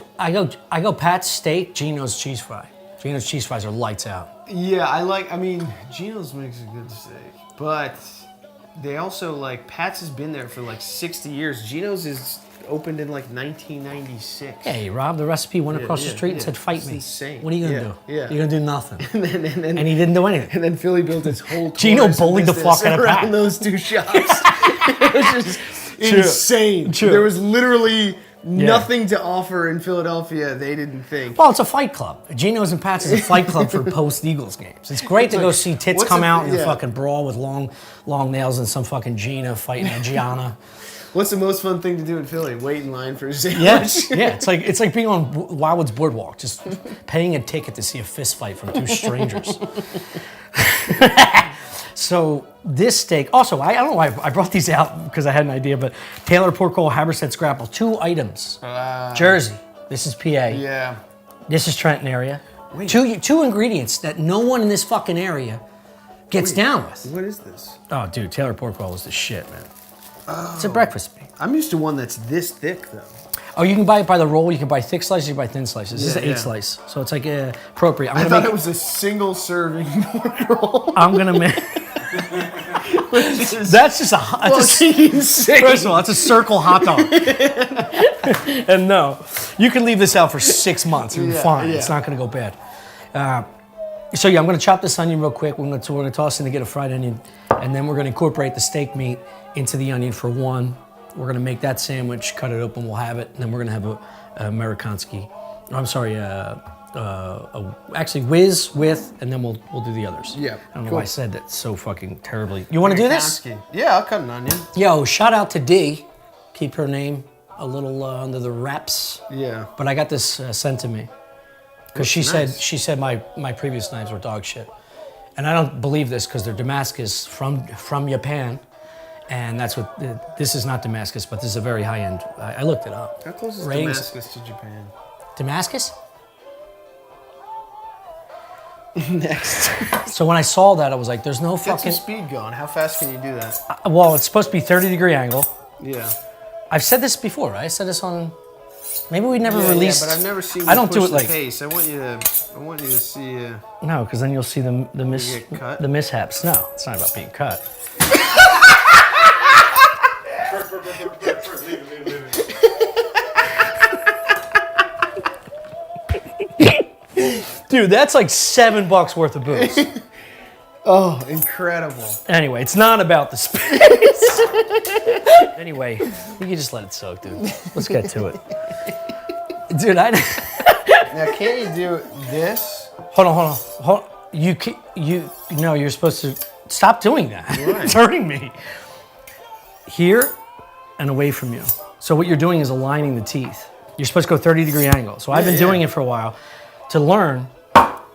S5: Pat's steak, Geno's cheese fry. Geno's cheese fries are lights out.
S1: Yeah, I mean, Geno's makes a good steak, but they also like, Pat's has been there for like 60 years. Geno's is opened in like 1996.
S5: Hey, Rob, the recipe went across the street and said, fight
S1: It's
S5: me.
S1: insane.
S5: What are you going to do?
S1: Yeah.
S5: You're going to do nothing.
S1: and
S5: And he didn't do anything.
S1: And then Philly built its whole
S5: Geno
S1: course of
S5: bullied the
S1: business
S5: fuck out of
S1: around
S5: Pat.
S1: those 2 shops. It was just insane.
S5: True.
S1: There was literally nothing to offer in Philadelphia they didn't think.
S5: Well, it's a fight club. Geno's and Pat's is a fight club for post-Eagles games. It's great to go see tits
S1: what's
S5: come
S1: a-
S5: out and
S1: yeah.
S5: fucking brawl with long nails and some fucking Gina fighting a Gianna.
S1: What's the most fun thing to do in Philly? Wait in line for a sandwich.
S5: Yes, yeah. It's like being on Wildwood's Boardwalk, just paying a ticket to see a fist fight from 2 strangers. So this steak, also, I don't know why I brought these out because I had an idea, but Taylor pork roll, Haberstead scrapple, 2 items. Jersey, this is PA.
S1: Yeah.
S5: This is Trenton area. Two ingredients that no one in this fucking area gets down with.
S1: What is this?
S5: Oh, dude, Taylor pork roll is the shit, man. It's a breakfast meat.
S1: I'm used to one that's this thick, though.
S5: Oh, you can buy it by the roll. You can buy thick slices. You can buy thin slices. This is an 8
S1: yeah.
S5: slice, so it's like appropriate.
S1: I thought it was a single serving pork roll.
S5: I'm gonna make. That's just
S1: insane.
S5: First of all, it's a circle hot dog. And no, you can leave this out for 6 months and fine.
S1: yeah.
S5: It's not gonna go bad. So yeah, I'm gonna chop this onion real quick. We're gonna toss in to get a fried onion, and then we're gonna incorporate the steak meat into the onion for 1. We're gonna make that sandwich, cut it open, we'll have it, and then we're gonna have a Amerikanski. I'm sorry, actually whiz with, and then we'll do the others.
S1: Yeah,
S5: I don't know
S1: cool.
S5: why I said that so fucking terribly. You want to do this?
S1: Yeah, I'll cut an onion.
S5: Yo, shout out to D. Keep her name a little under the wraps.
S1: Yeah.
S5: But I got this sent to me because she said my previous knives were dog shit, and I don't believe this because they're Damascus from Japan. And that's what, this is not Damascus, but this is a very high end. I looked it up.
S1: How close is
S5: Ratings-
S1: Damascus to Japan?
S5: Damascus?
S1: Next.
S5: So when I saw that, I was like, there's no
S1: Get some
S5: fucking,
S1: speed going. How fast can you do that?
S5: well, it's supposed to be 30-degree angle.
S1: Yeah.
S5: I've said this before, right? I said this on, maybe we never released.
S1: Yeah, but I've never seen you
S5: I don't
S1: push
S5: do it
S1: the
S5: like,
S1: pace. I want you to see.
S5: no, because then you'll see the
S1: get cut?
S5: the mishaps. No, it's not about being cut. Dude, that's like $7 worth of booze.
S1: Oh, incredible.
S5: Anyway, it's not about the space. Anyway, you can just let it soak, dude. Let's get to it. Dude,
S1: Now, can't you do this?
S5: hold on. No, you're supposed to stop doing that.
S1: Why?
S5: It's hurting me. Here and away from you. So what you're doing is aligning the teeth. You're supposed to go 30-degree angle. So I've been doing it for a while. To learn,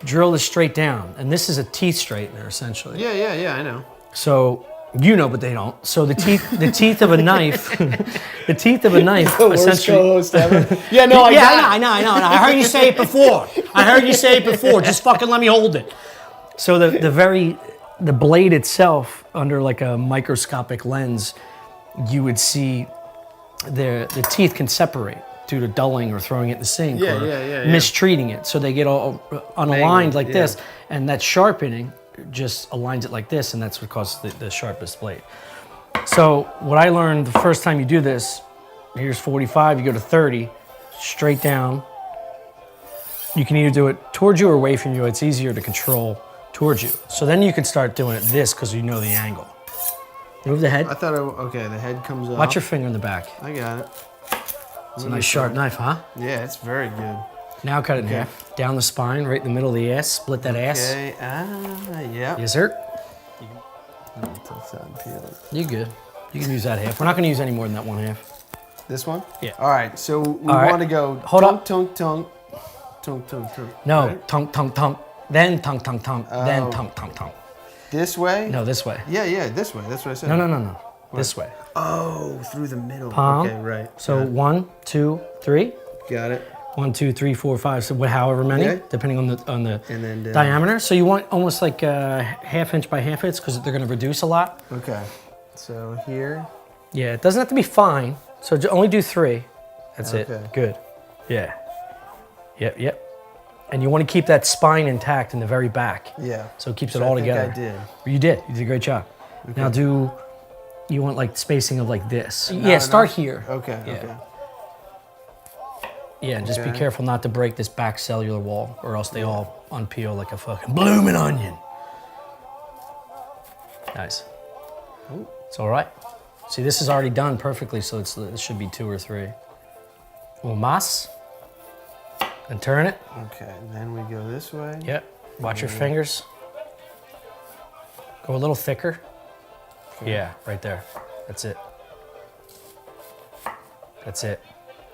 S5: drill this straight down. And this is a teeth straightener, essentially.
S1: Yeah, I know.
S5: So you know, but they don't. So the teeth of a knife, essentially.
S1: Yeah, no,
S5: I know. I heard you say it before. Just fucking let me hold it. So the very
S2: the blade itself, under like a microscopic lens, you would see the teeth can separate due to dulling or throwing it in the sink or mistreating it. So they get all unaligned like this, and that sharpening just aligns it like this, and that's what causes the sharpest blade. So what I learned the first time you do this, here's 45, you go to 30, straight down. You can either do it towards you or away from you. It's easier to control towards you. So then you can start doing it this because you know the angle. Move the head.
S1: I thought, okay, the head comes up.
S2: Watch your finger in the back.
S1: I got it.
S2: It's a nice sharp knife, huh?
S1: Yeah, it's very good.
S2: Now cut it in half. Down the spine, right in the middle of the ass. Split that ass.
S1: Okay, yeah.
S2: Yes, sir.
S1: Peeled.
S2: You good. You can use that half. We're not going to use any more than that one half.
S1: This one?
S2: Yeah.
S1: All right, so we
S2: All right.
S1: want to go
S2: Hold
S1: tongue,
S2: up.
S1: tongue, tongue, tongue, tongue, tongue.
S2: No,
S1: Right?
S2: tongue, tongue, tongue. Then tongue, tongue, tongue. Then tongue, tongue, tongue.
S1: This way?
S2: No, this way.
S1: Yeah, this way. That's what I said.
S2: No. This way.
S1: Oh, through the middle.
S2: Palm.
S1: Okay, right.
S2: So 1, 2, 3.
S1: Got it.
S2: 1, 2, 3, 4, 5. So however many,
S1: Okay.
S2: depending on the
S1: And then down.
S2: diameter. So you want almost like ½ inch by ½ inch because they're going to reduce a lot.
S1: Okay. So here.
S2: Yeah, it doesn't have to be fine. So only do 3. That's
S1: Okay.
S2: it. Good. Yeah. Yep. And you want to keep that spine intact in the very back.
S1: Yeah.
S2: So it keeps
S1: So
S2: it all
S1: I think
S2: together.
S1: I did.
S2: You did. You did a great job.
S1: Okay.
S2: Now you want like spacing of like this. Yeah, start here.
S1: Okay.
S2: Yeah.
S1: Okay.
S2: Yeah, and just be
S1: Okay.
S2: careful not to break this back cellular wall or else they all unpeel like a fucking blooming onion. Nice. It's all right. See, this is already done perfectly, so it should be 2 or 3. Un más. And turn it.
S1: Okay. Then we go this way.
S2: Yep. Watch your fingers. Go a little thicker.
S1: Okay.
S2: Yeah, right there. That's it. That's it.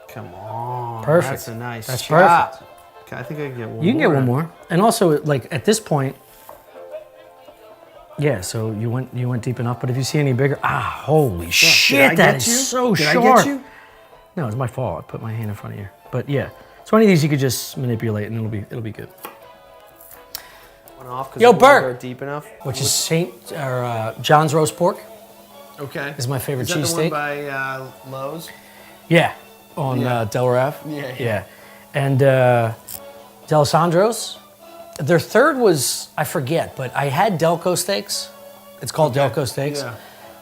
S1: Come on.
S2: Perfect.
S1: That's a nice
S2: That's
S1: shot.
S2: perfect.
S1: Okay, I think I can get one more.
S2: You can get one more. And also, like at this point, yeah. So you went deep enough. But if you see any bigger, holy shit, that is so
S1: Did
S2: sharp.
S1: I get you?
S2: No, it's my fault. I put my hand in front of you. But yeah, so any of these you could just manipulate, and it'll be good.
S1: One off 'cause
S2: Yo,
S1: I didn't
S2: Bert.
S1: go deep enough.
S2: Which is John's roast pork.
S1: Okay.
S2: Is my favorite
S1: Is that the one
S2: cheesesteak.
S1: by Lowe's?
S2: Yeah, on Delaware Ave. Yeah. And D'Alessandro's. Their third was, I forget, but I had Delco steaks. It's called Delco steaks.
S1: Yeah.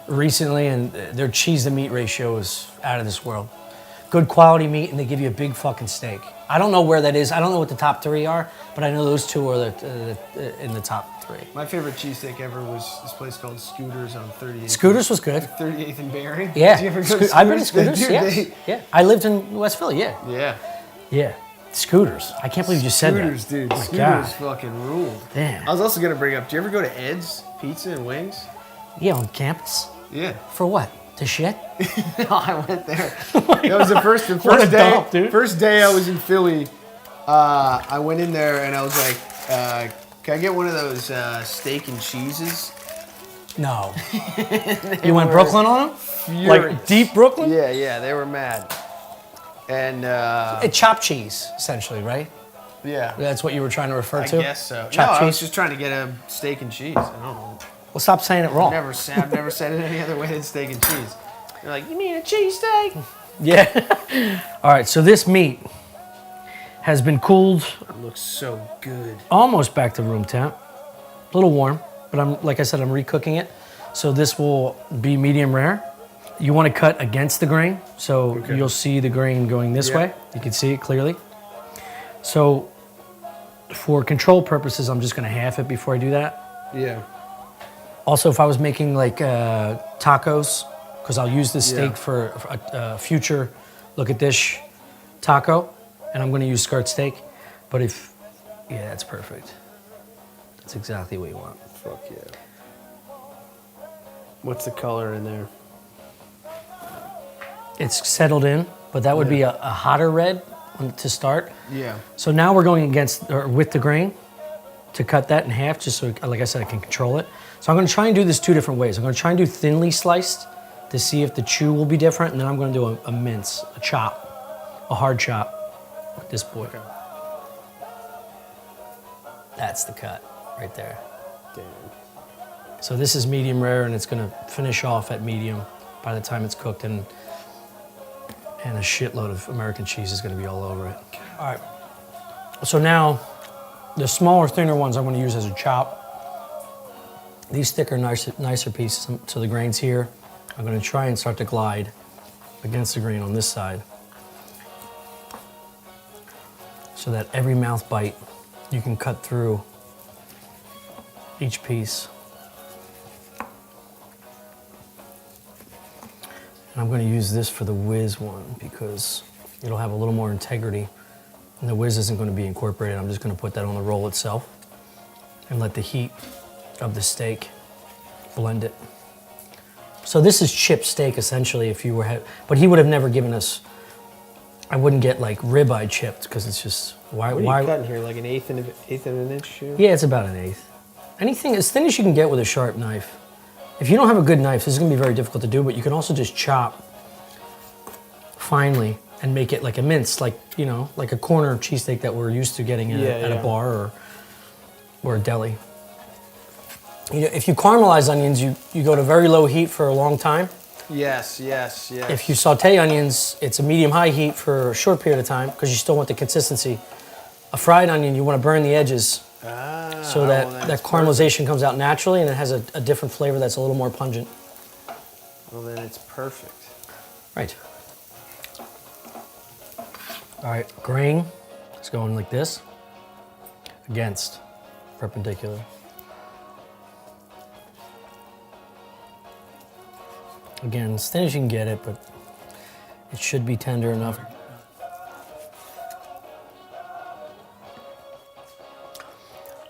S2: Recently, and their cheese to meat ratio is out of this world. Good quality meat, and they give you a big fucking steak. I don't know where that is. I don't know what the top 3 are, but I know those 2 are in the top 3.
S1: My favorite cheesesteak ever was this place called Scooters on 38th.
S2: Scooters was good.
S1: 38th and Barry.
S2: Yeah.
S1: Did you ever go to
S2: I've been to
S1: Scooters?
S2: Scooters.
S1: Dude,
S2: Yes.
S1: they-
S2: Yeah. I lived in West Philly. Yeah.
S1: Yeah.
S2: Yeah. Scooters. I can't believe you said that.
S1: Scooters, dude.
S2: Oh my
S1: Scooters
S2: God.
S1: fucking ruled.
S2: Damn.
S1: I was also gonna bring up. Do you ever go to Ed's Pizza and Wings?
S2: Yeah, on campus.
S1: Yeah.
S2: For what? To shit?
S1: No, I went there. That was the first
S2: What a
S1: day.
S2: dump, dude.
S1: First day I was in Philly. I went in there and I was like, "Can I get one of those steak and cheeses?"
S2: No. You went Brooklyn on them? Like
S1: Furious.
S2: deep Brooklyn?
S1: Yeah, they were mad. And
S2: Chopped cheese, essentially, right?
S1: yeah,
S2: That's what you were trying to refer
S1: I
S2: to?
S1: guess so. No,
S2: Chopped
S1: I was
S2: cheese?
S1: just trying to get a steak and cheese. I don't know.
S2: Well, stop saying it wrong.
S1: I've never said it any other way than steak and cheese. They're like, "You mean a cheesesteak?"
S2: Yeah. All right, so this meat has been cooled
S1: It looks so good.
S2: almost back to room temp. A little warm, but like I said, I'm recooking it. So this will be medium rare. You want to cut against the grain, so you'll see the grain going this way. You can see it clearly. So for control purposes, I'm just gonna half it before I do that.
S1: Yeah.
S2: Also, if I was making like tacos, because I'll use this steak
S1: Yeah.
S2: for a future look at this taco, and I'm gonna use skirt steak. But yeah, that's perfect. That's exactly what you want.
S1: Fuck yeah. What's the color in there?
S2: It's settled in, but that would be a hotter red to start.
S1: Yeah.
S2: So now we're going with the grain to cut that in half, just so, like I said, I can control it. So I'm gonna try and do this 2 different ways. I'm gonna try and do thinly sliced to see if the chew will be different, and then I'm gonna do a mince, a chop, a hard chop with this boy.
S1: Okay.
S2: That's the cut right there.
S1: Damn.
S5: So this is medium rare, and it's gonna finish off at medium by the time it's cooked, and a shitload of American cheese is gonna be all over it. All right, so now the smaller, thinner ones I'm gonna use as a chop. These thicker, nicer pieces, so the grains here, I'm gonna try and start to glide against the grain on this side, so that every mouth bite, you can cut through each piece. And I'm going to use this for the whiz one because it'll have a little more integrity, and the whiz isn't going to be incorporated. I'm just going to put that on the roll itself and let the heat of the steak blend it. So this is chipped steak essentially, if you were, but he would have never given us, I wouldn't get like ribeye chipped because it's just, why?
S1: What are you cutting here, like an eighth of an inch? Here?
S5: Yeah, it's about an eighth. Anything as thin as you can get with a sharp knife. If you don't have a good knife, this is gonna be very difficult to do, but you can also just chop finely and make it like a mince, like, you know, like a corner cheesesteak that we're used to getting at a bar or a deli. You know, if you caramelize onions, you go to very low heat for a long time.
S1: Yes.
S5: If you saute onions, it's a medium-high heat for a short period of time because you still want the consistency. A fried onion, you want to burn the edges so that caramelization comes out naturally and it has a different flavor that's a little more pungent.
S1: Well, then it's perfect.
S5: Right. All right, grain is going like this, against, perpendicular. Again, as thin as you can get it, but it should be tender enough.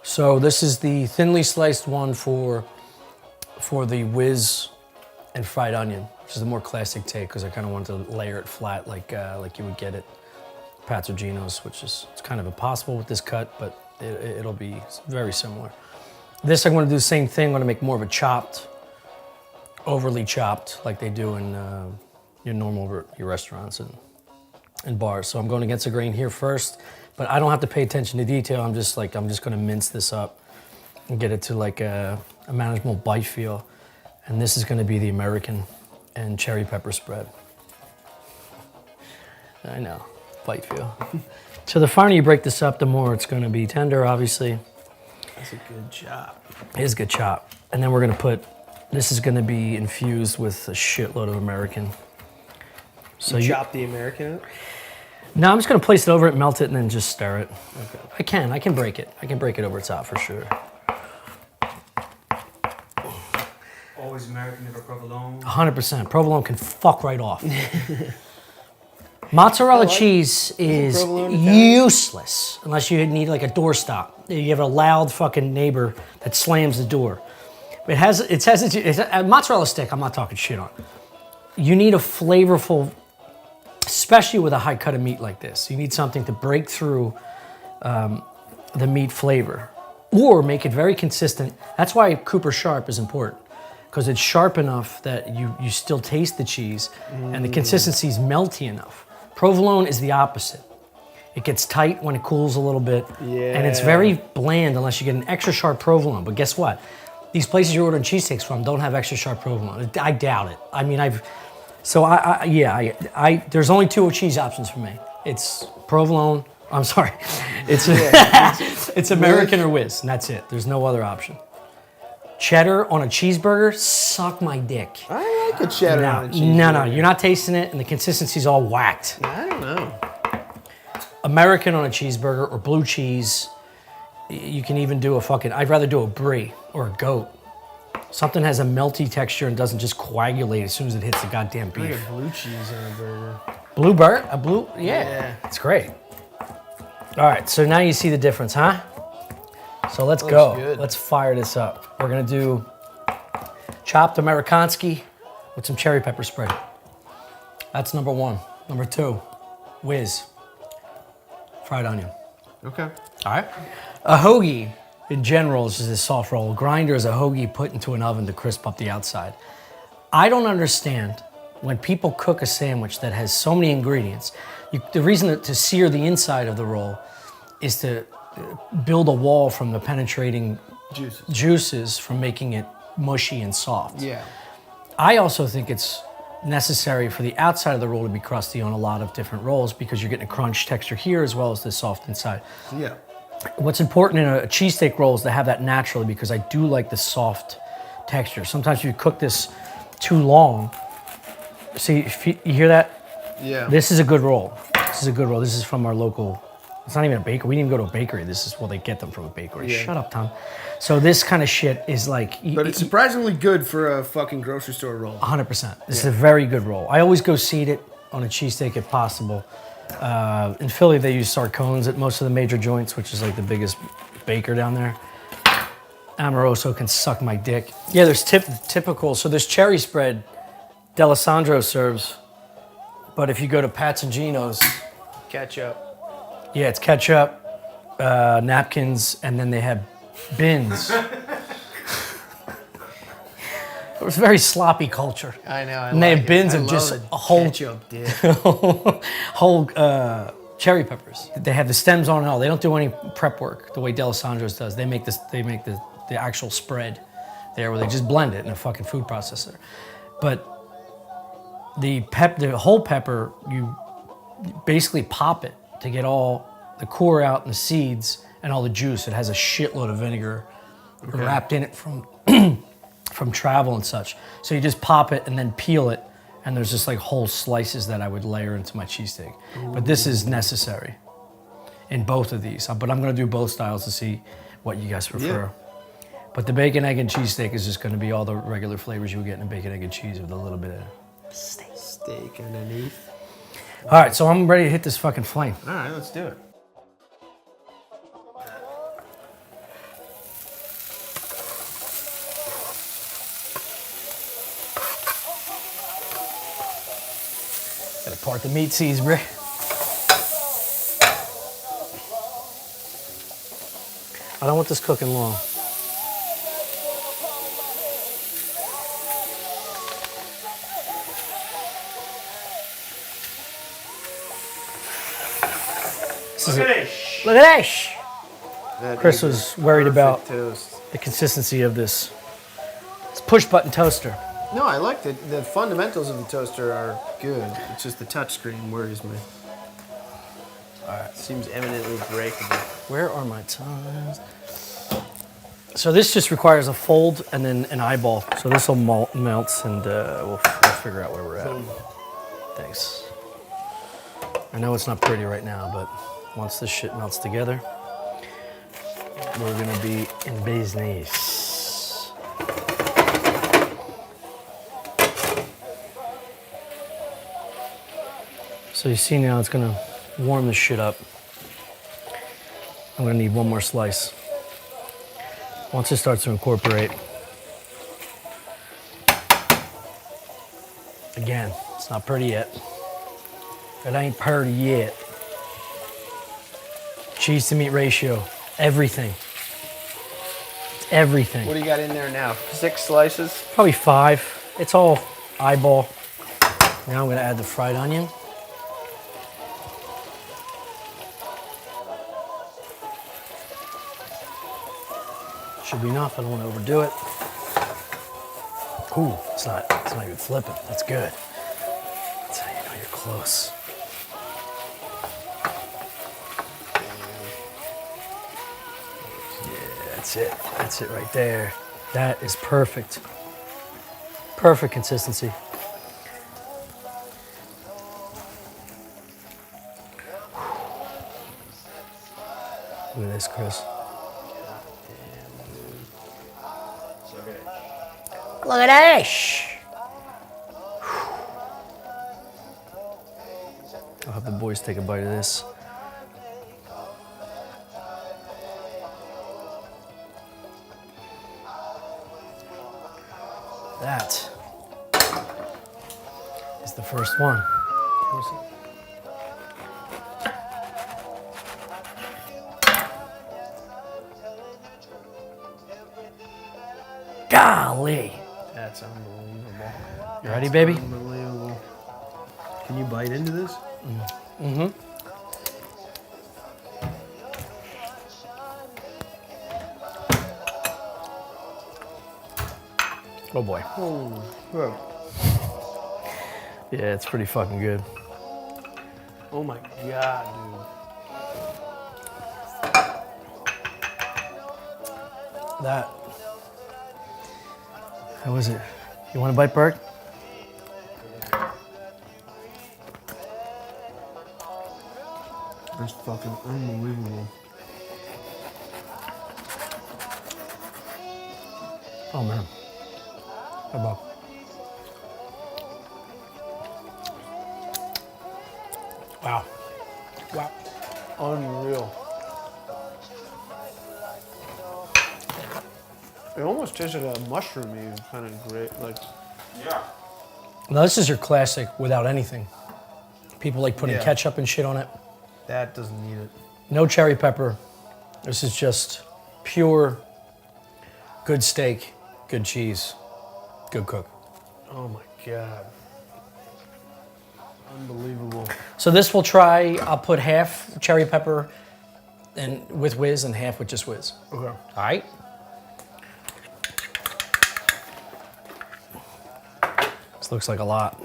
S5: So this is the thinly sliced one for the whiz and fried onion, which is the more classic take because I kind of wanted to layer it flat like you would get it Pat's or Gino's, which is it's kind of impossible with this cut, but it'll be very similar. This I'm going to do the same thing. I'm going to make more of a chopped, overly chopped, like they do in your restaurants and bars. So I'm going against the grain here first, but I don't have to pay attention to detail. I'm just going to mince this up and get it to like a manageable bite feel. And this is going to be the American and cherry pepper spread. I know, bite feel. So the finer you break this up, the more it's going to be tender, obviously.
S1: That's a good chop.
S5: It is a good chop. And then we're going to put, this is going to be infused with a shitload of American. So
S1: you chop the American up?
S5: No, I'm just going to place it over it, melt it, and then just stir it.
S1: Okay.
S5: I can break it. I can break it over top for sure.
S3: Always American, never provolone.
S5: 100%. Provolone can fuck right off. Mozzarella cheese is useless unless you need like a doorstop. You have a loud fucking neighbor that slams the door. It's a mozzarella stick, I'm not talking shit on. You need a flavorful, especially with a high cut of meat like this. You need something to break through the meat flavor or make it very consistent. That's why Cooper Sharp is important because it's sharp enough that you still taste the cheese and the consistency is melty enough. Provolone is the opposite. It gets tight when it cools a little bit and it's very bland unless you get an extra sharp provolone. But guess what? These places you're ordering cheesesteaks from don't have extra sharp provolone. I doubt it. I mean, there's only two cheese options for me. It's provolone. I'm sorry. It's American or whiz, and that's it. There's no other option. Cheddar on a cheeseburger, suck my dick.
S1: I like a cheddar on a cheeseburger.
S5: No, you're not tasting it, and the consistency's all whacked.
S1: I don't know.
S5: American on a cheeseburger or blue cheese. You can even do I'd rather do a brie or a goat. Something has a melty texture and doesn't just coagulate as soon as it hits the goddamn beef.
S1: I like a blue cheese on a burger.
S5: Blue burger? Yeah. It's great. All right, so now you see the difference, huh? So let's go.
S1: Good.
S5: Let's fire this up. We're gonna do chopped Amerikanski with some cherry pepper spread. That's number one. Number two, whiz, fried onion.
S1: Okay.
S5: All right. A hoagie, in general, is just a soft roll. A grinder is a hoagie put into an oven to crisp up the outside. I don't understand when people cook a sandwich that has so many ingredients. The reason to sear the inside of the roll is to build a wall from the penetrating juices from making it mushy and soft.
S1: Yeah.
S5: I also think it's necessary for the outside of the roll to be crusty on a lot of different rolls because you're getting a crunch texture here as well as the soft inside.
S1: Yeah.
S5: What's important in a cheesesteak roll is to have that naturally because I do like the soft texture. Sometimes if you cook this too long, see, if you hear that?
S1: Yeah.
S5: This is a good roll. This is a good roll. This is from our local, it's not even a bakery. We didn't even go to a bakery. This is, well, they get them from a bakery.
S1: Yeah.
S5: Shut up, Tom. So this kind of shit is like...
S1: But it's surprisingly good for a fucking grocery store roll.
S5: 100%. This is a very good roll. I always go seed it on a cheesesteak if possible. In Philly, they use Sarcones at most of the major joints, which is like the biggest baker down there. Amoroso can suck my dick. Yeah, there's typical. So there's cherry spread D'Alessandro serves. But if you go to Pat's and Gino's,
S1: Ketchup.
S5: yeah, it's ketchup, napkins, and then they have bins. It was very sloppy culture.
S1: I know.
S5: And they have bins of just a whole
S1: ketchup dip.
S5: whole cherry peppers. They have the stems on and all. They don't do any prep work the way D'Alessandro's does. They make this. They make the actual spread there where they just blend it in a fucking food processor. But the whole pepper, you basically pop it to get all the core out and the seeds and all the juice. It has a shitload of vinegar wrapped in it from from travel and such. So you just pop it and then peel it, and there's just like whole slices that I would layer into my cheesesteak. But this is necessary in both of these. But I'm gonna do both styles to see what you guys prefer.
S1: Yeah.
S5: But the bacon, egg, and cheesesteak is just gonna be all the regular flavors you would get in a bacon, egg, and cheese with a little bit of
S1: Steak underneath.
S5: All right, so I'm ready to hit this fucking flame.
S1: All right, let's do it.
S5: Gotta part the meat seeds, bro. I don't want this cooking long. Look at this.
S1: That
S5: Chris
S1: is a
S5: was worried
S1: perfect
S5: about
S1: toast.
S5: the consistency of this. It's push button toaster.
S1: No, I like it. The fundamentals of the toaster are good. It's just the touch screen worries me. All right. Seems eminently breakable.
S5: Where are my tongs? So this just requires a fold and then an eyeball. So this will melt and we'll figure out where we're at. Thanks. I know it's not pretty right now, but once this shit melts together, we're gonna be in business. So you see now it's gonna warm this shit up. I'm gonna need one more slice. Once it starts to incorporate, again, it's not pretty yet. It ain't pretty yet. Cheese to meat ratio, everything. Everything.
S1: What do you got in there now? 6 slices?
S5: Probably 5. It's all eyeball. Now I'm gonna add the fried onion. Should be enough, I don't wanna overdo it. Ooh, it's not even flipping, that's good. That's how you know you're close. Yeah, that's it right there. That is perfect. Perfect consistency. Look at this, Chris. Look at this. I'll have the boys take a bite of this. That is the first one. Golly.
S1: That's unbelievable.
S5: You ready, baby?
S1: Unbelievable. Can you bite into this?
S5: Mm-hmm.
S2: Oh boy. Yeah, it's pretty fucking good.
S1: Oh my God, dude.
S2: That. How was it? You want a bite, Bert?
S1: That's fucking unbelievable.
S2: Oh man. How about? Wow. Wow.
S1: Unreal. It almost tasted like a mushroomy kind of great, like.
S3: Yeah.
S2: Now this is your classic without anything. People like putting
S1: Yeah.
S2: ketchup and shit on it.
S1: That doesn't need it.
S2: No cherry pepper. This is just pure, good steak, good cheese, good cook.
S1: Oh my God. Unbelievable.
S2: So this we'll try, I'll put half cherry pepper and with whiz and half with just whiz.
S1: Okay.
S2: All right? This looks like a lot,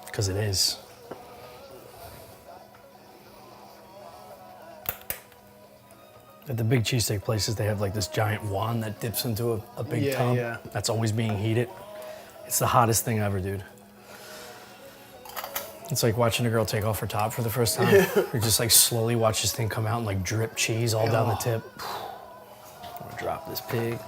S2: because it is. At the big cheesesteak places, they have like this giant wand that dips into a big
S1: Yeah,
S2: tub
S1: yeah.
S2: that's always being heated. It's the hottest thing ever, dude. It's like watching a girl take off her top for the first time. You just like slowly watch this thing come out and like drip cheese all down the tip. I'm gonna drop this pig.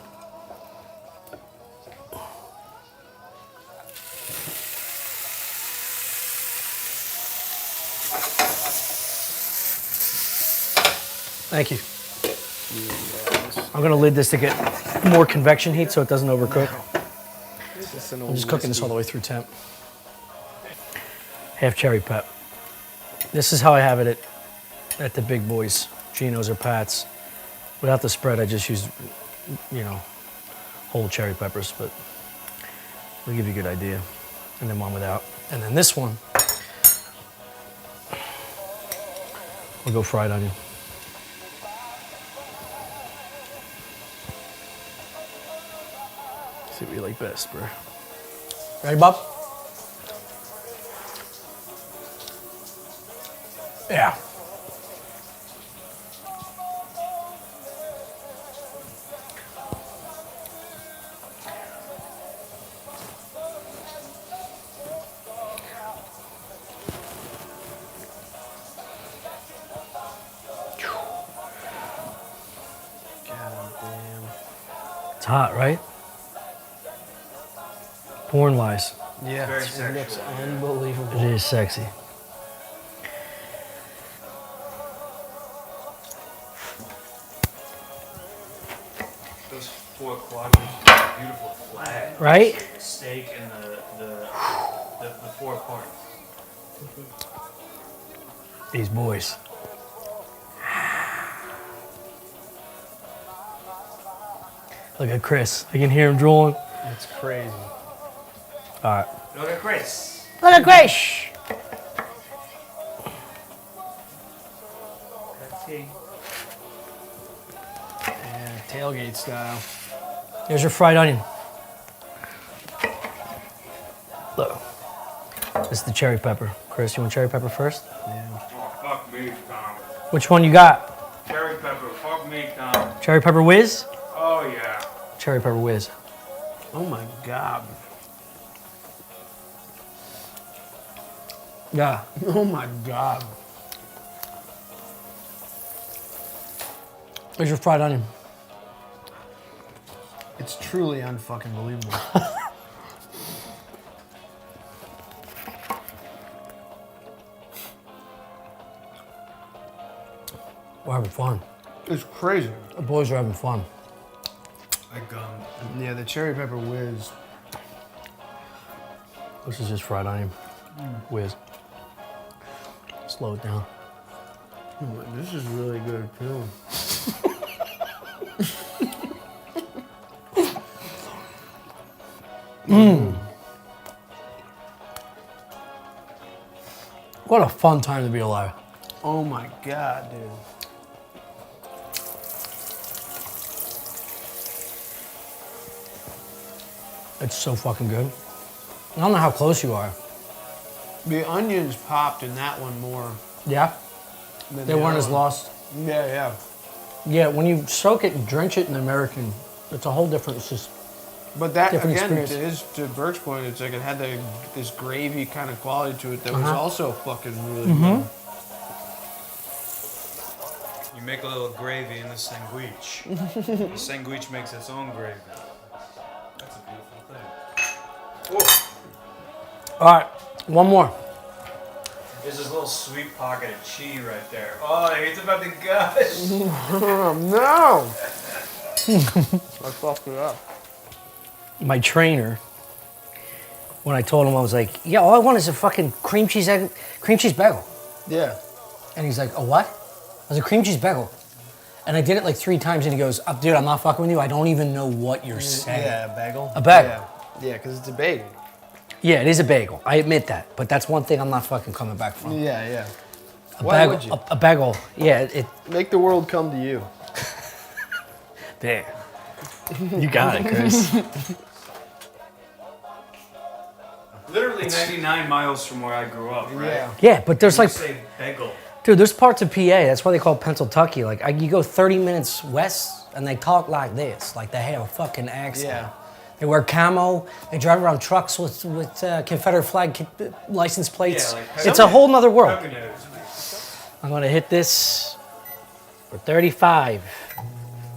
S2: Thank you. I'm gonna lid this to get more convection heat so it doesn't overcook. I'm just cooking this all the way through temp. Half cherry pep. This is how I have it at the big boys, Geno's or Pat's. Without the spread, I just use, you know, whole cherry peppers, but it'll give you a good idea. And then one without. And then this one, we'll go fried onion. See what you like best, bro. Ready, Bob? Yeah.
S1: God damn.
S2: It's hot, right? Porn wise,
S1: Yeah,
S3: Very
S1: it looks
S3: sexual.
S1: unbelievable.
S2: it is sexy.
S3: Those four quadrants, beautiful flag.
S2: Right?
S3: Steak and the four parts.
S2: These boys. Look at Chris. I can hear him drooling.
S1: It's crazy.
S2: All right.
S3: Look at Chris.
S2: Look at Chris.
S3: That's he.
S1: Yeah, tailgate style.
S2: Here's your fried onion. Look. This is the cherry pepper. Chris, you want cherry pepper first?
S1: Yeah.
S3: Oh, fuck me, Tom.
S2: Which one you got?
S3: Cherry pepper, fuck me, Tom.
S2: Cherry pepper whiz?
S3: Oh, yeah.
S2: Cherry pepper whiz.
S1: Oh my God.
S2: Yeah.
S1: Oh my God.
S2: Here's your fried onion.
S1: It's truly unfucking believable.
S2: We're having fun.
S1: It's crazy.
S2: The boys are having fun.
S3: Like,
S1: Yeah, the cherry pepper whiz.
S2: This is just fried onion. Whiz. Slow it down.
S1: This is really good too.
S2: What a fun time to be alive.
S1: Oh my God, dude.
S5: It's so fucking good. I don't know how close you are.
S1: The onions popped in that one more.
S5: Yeah?
S1: Than
S5: They
S1: the
S5: weren't
S1: other
S5: as
S1: one.
S5: lost.
S1: Yeah.
S5: Yeah, when you soak it and drench it in American, it's a whole different, it's just,
S1: But that,
S5: Different
S1: again,
S5: experience.
S1: to Bert's point, it's like it had this gravy kind of quality to it that was
S5: Uh-huh.
S1: also fucking really good.
S3: You make a little gravy in the sandwich. The sandwich makes its own gravy. That's a beautiful thing.
S5: all right, one more.
S3: There's this little sweet pocket of cheese right there. Oh, it's about to gush.
S1: Oh, no! I fucked it up.
S5: My trainer, when I told him, I was like, yeah, all I want is a fucking cream cheese bagel.
S1: Yeah.
S5: And he's like, a what? I was a cream cheese bagel. And I did it like 3 times and he goes, dude, I'm not fucking with you. I don't even know what you're saying.
S1: Yeah, a bagel.
S5: A bagel.
S1: Yeah, because it's a bagel.
S5: Yeah, it is a bagel. I admit that. But that's one thing I'm not fucking coming back from.
S1: Yeah.
S5: A
S1: Why
S5: bagel,
S1: would you?
S5: A bagel. Yeah, it.
S1: Make the world come to you.
S5: Damn. You got it, Chris.
S3: Literally 99 miles from where I grew up, right?
S1: Yeah.
S5: Yeah, but there's like,
S3: Say bagel.
S5: dude, there's parts of PA. That's why they call it Pennsylvania. Like, you go 30 minutes west and they talk like this. Like they have a fucking accent.
S1: Yeah.
S5: They wear camo. They drive around trucks with Confederate flag license plates.
S3: Yeah, like
S5: It's a whole nother world.
S3: Poconos.
S5: I'm gonna hit this for 35.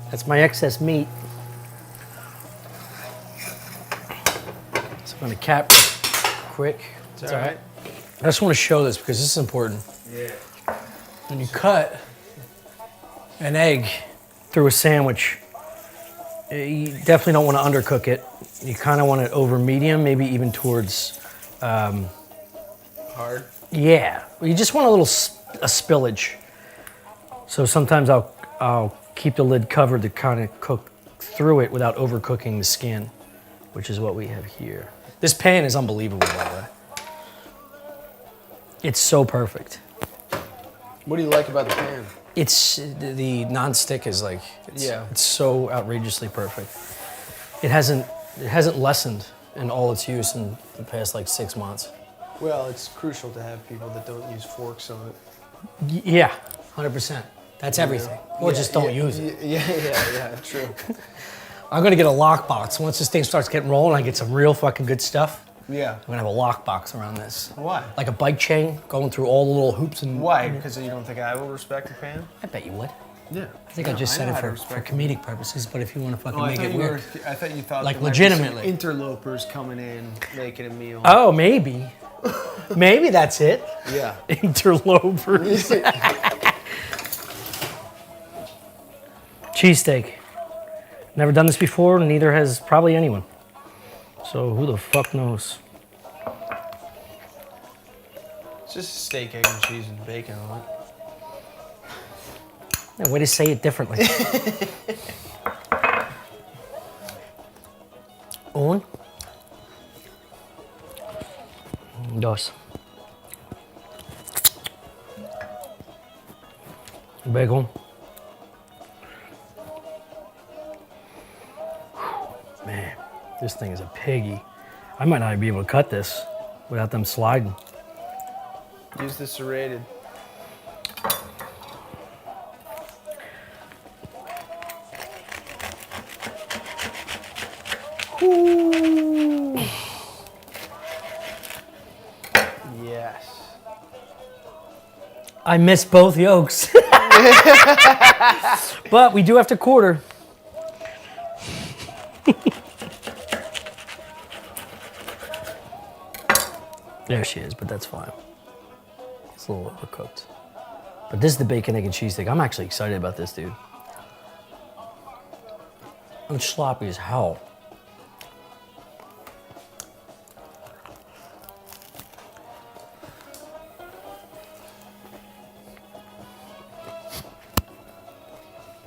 S5: That's my excess meat. So I'm gonna cap quick.
S1: It's all right.
S5: I just want to show this because this is important.
S3: Yeah.
S5: When you cut an egg through a sandwich, you definitely don't want to undercook it. You kind of want it over medium, maybe even towards,
S1: Hard.
S5: yeah. You just want a little a spillage. So sometimes I'll keep the lid covered to kind of cook through it without overcooking the skin, which is what we have here. This pan is unbelievable, by the way. It's so perfect.
S1: What do you like about the pan?
S5: It's the non-stick is like
S1: Yeah.
S5: It's so outrageously perfect. It hasn't lessened in all its use in the past like 6 months.
S1: Well, it's crucial to have people that don't use forks on it.
S5: Yeah, 100%. That's everything. Or just don't use it.
S1: Yeah, true.
S5: I'm gonna get a lockbox. Once this thing starts getting rolling, I get some real fucking good stuff.
S1: Yeah.
S5: I'm gonna have a lockbox around this.
S1: Why?
S5: Like a bike chain going through all the little hoops and.
S1: Why? Because you don't think I will respect the pan?
S5: I bet you would.
S1: Yeah.
S5: I think I just said it for comedic purposes, but if you want to fucking
S1: Oh,
S5: make it weird.
S1: I thought you thought
S5: Like,
S1: there might be some
S5: legitimately.
S1: interlopers coming in, making a meal.
S5: Oh, maybe. Maybe that's it.
S1: Yeah.
S5: Interlopers. Cheesesteak. Never done this before, neither has probably anyone. So who the fuck knows?
S1: It's just steak, egg, and cheese and bacon on it.
S5: Yeah, way to say it differently. Un. Dos. Bacon. Man, this thing is a piggy. I might not be able to cut this without them sliding.
S1: Use the serrated. Ooh. Yes.
S5: I missed both yolks. But we do have to quarter. There she is, but that's fine. It's a little overcooked. But this is the bacon, egg, and cheesesteak. I'm actually excited about this, dude. It's sloppy as hell.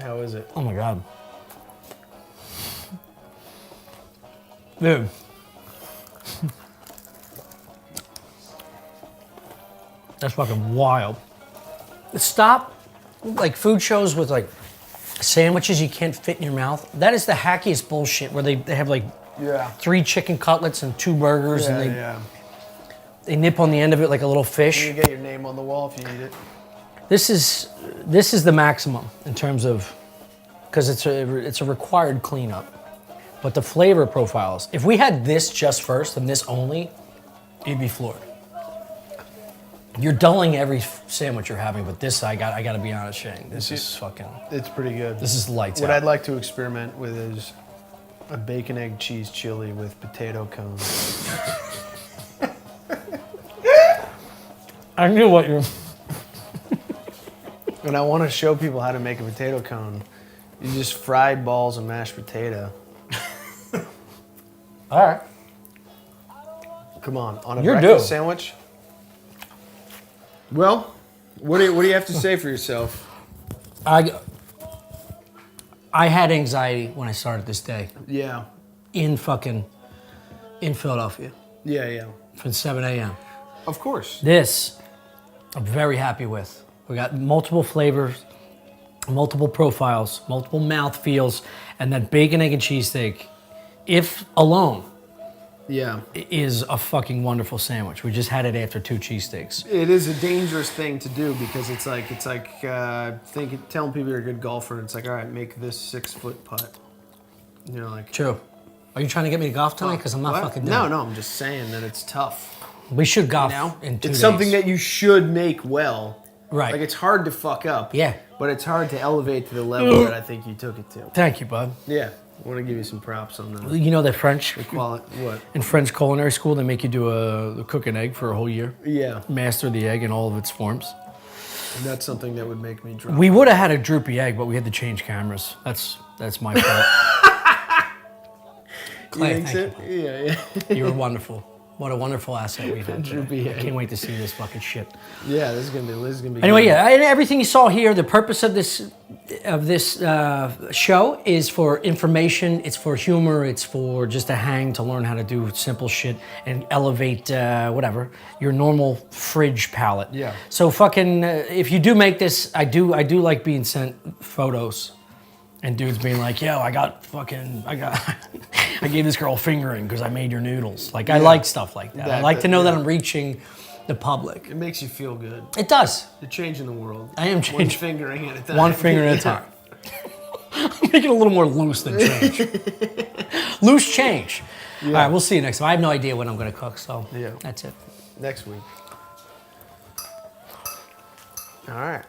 S1: How is it?
S5: Oh my God. Dude. That's fucking wild. Stop, like food shows with like sandwiches you can't fit in your mouth. That is the hackiest bullshit where they have like
S1: Yeah.
S5: 3 chicken cutlets and 2 burgers, and
S1: yeah.
S5: they nip on the end of it like a little fish.
S1: You get your name on the wall if you eat it.
S5: This is the maximum in terms of, because it's a required cleanup. But the flavor profiles, if we had this just first and this only, you'd be floored. You're dulling every sandwich you're having, but this I gotta be honest, Shane. This is fucking.
S1: It's pretty good.
S5: This is lights
S1: What
S5: out.
S1: I'd like to experiment with is a bacon, egg, cheese chili with potato cones.
S5: I knew what you're.
S1: And I want to show people how to make a potato cone. You just fry balls of mashed potato.
S5: All right.
S1: Come on a
S5: You're
S1: breakfast
S5: due.
S1: sandwich. Well, what do you have to say for yourself?
S5: I had anxiety when I started this day
S1: Yeah,
S5: in Philadelphia
S1: yeah.
S5: from 7 a.m.
S1: Of course.
S5: This, I'm very happy with. We got multiple flavors, multiple profiles, multiple mouth feels, and that bacon, egg, and cheesesteak, if alone,
S1: Yeah.
S5: is a fucking wonderful sandwich. We just had it after 2 cheesesteaks.
S1: It is a dangerous thing to do because it's like telling people you're a good golfer. And it's like, all right, make this 6-foot putt. You know, like.
S5: True. Are you trying to get me to golf tonight? Because I'm not
S1: What?
S5: fucking doing it.
S1: No, I'm just saying that it's tough.
S5: We should golf
S1: You know,
S5: in 2
S1: it's
S5: days.
S1: something that you should make well.
S5: Right.
S1: Like it's hard to fuck up.
S5: Yeah.
S1: But it's hard to elevate to the level that I think you took it to.
S5: Thank you, bud.
S1: Yeah. I want to give you some props on that.
S5: You know that French,
S1: Quality. What?
S5: in French culinary school, they make you do cook an egg for a whole year.
S1: Yeah.
S5: Master the egg in all of its forms.
S1: And that's something that would make me drop.
S5: We would have had a droopy egg, but we had to change cameras. That's my fault. Clay,
S1: You think
S5: thank
S1: so? Yeah.
S5: you. You were wonderful. What a wonderful asset we've had
S1: Droopy
S5: today. I
S1: egg.
S5: can't wait to see this fucking shit.
S1: Yeah, this is gonna be
S5: Anyway,
S1: good.
S5: yeah, and everything you saw here, the purpose of this show is for information, it's for humor, it's for just a hang to learn how to do simple shit and elevate whatever your normal fridge palate.
S1: Yeah.
S5: So fucking, if you do make this, I do like being sent photos. And dudes being like, yo, I gave this girl a fingering because I made your noodles. Like, I like stuff like that. I like to know that I'm reaching the public.
S1: It makes you feel good.
S5: It does.
S1: You're changing the world.
S5: I am
S1: One
S5: changing.
S1: fingering at a time.
S5: One finger at a time. Make it a little more loose than change. Loose change. All right, we'll see you next time. I have no idea when I'm going to cook, so
S1: Yeah.
S5: that's it.
S1: Next week. All right.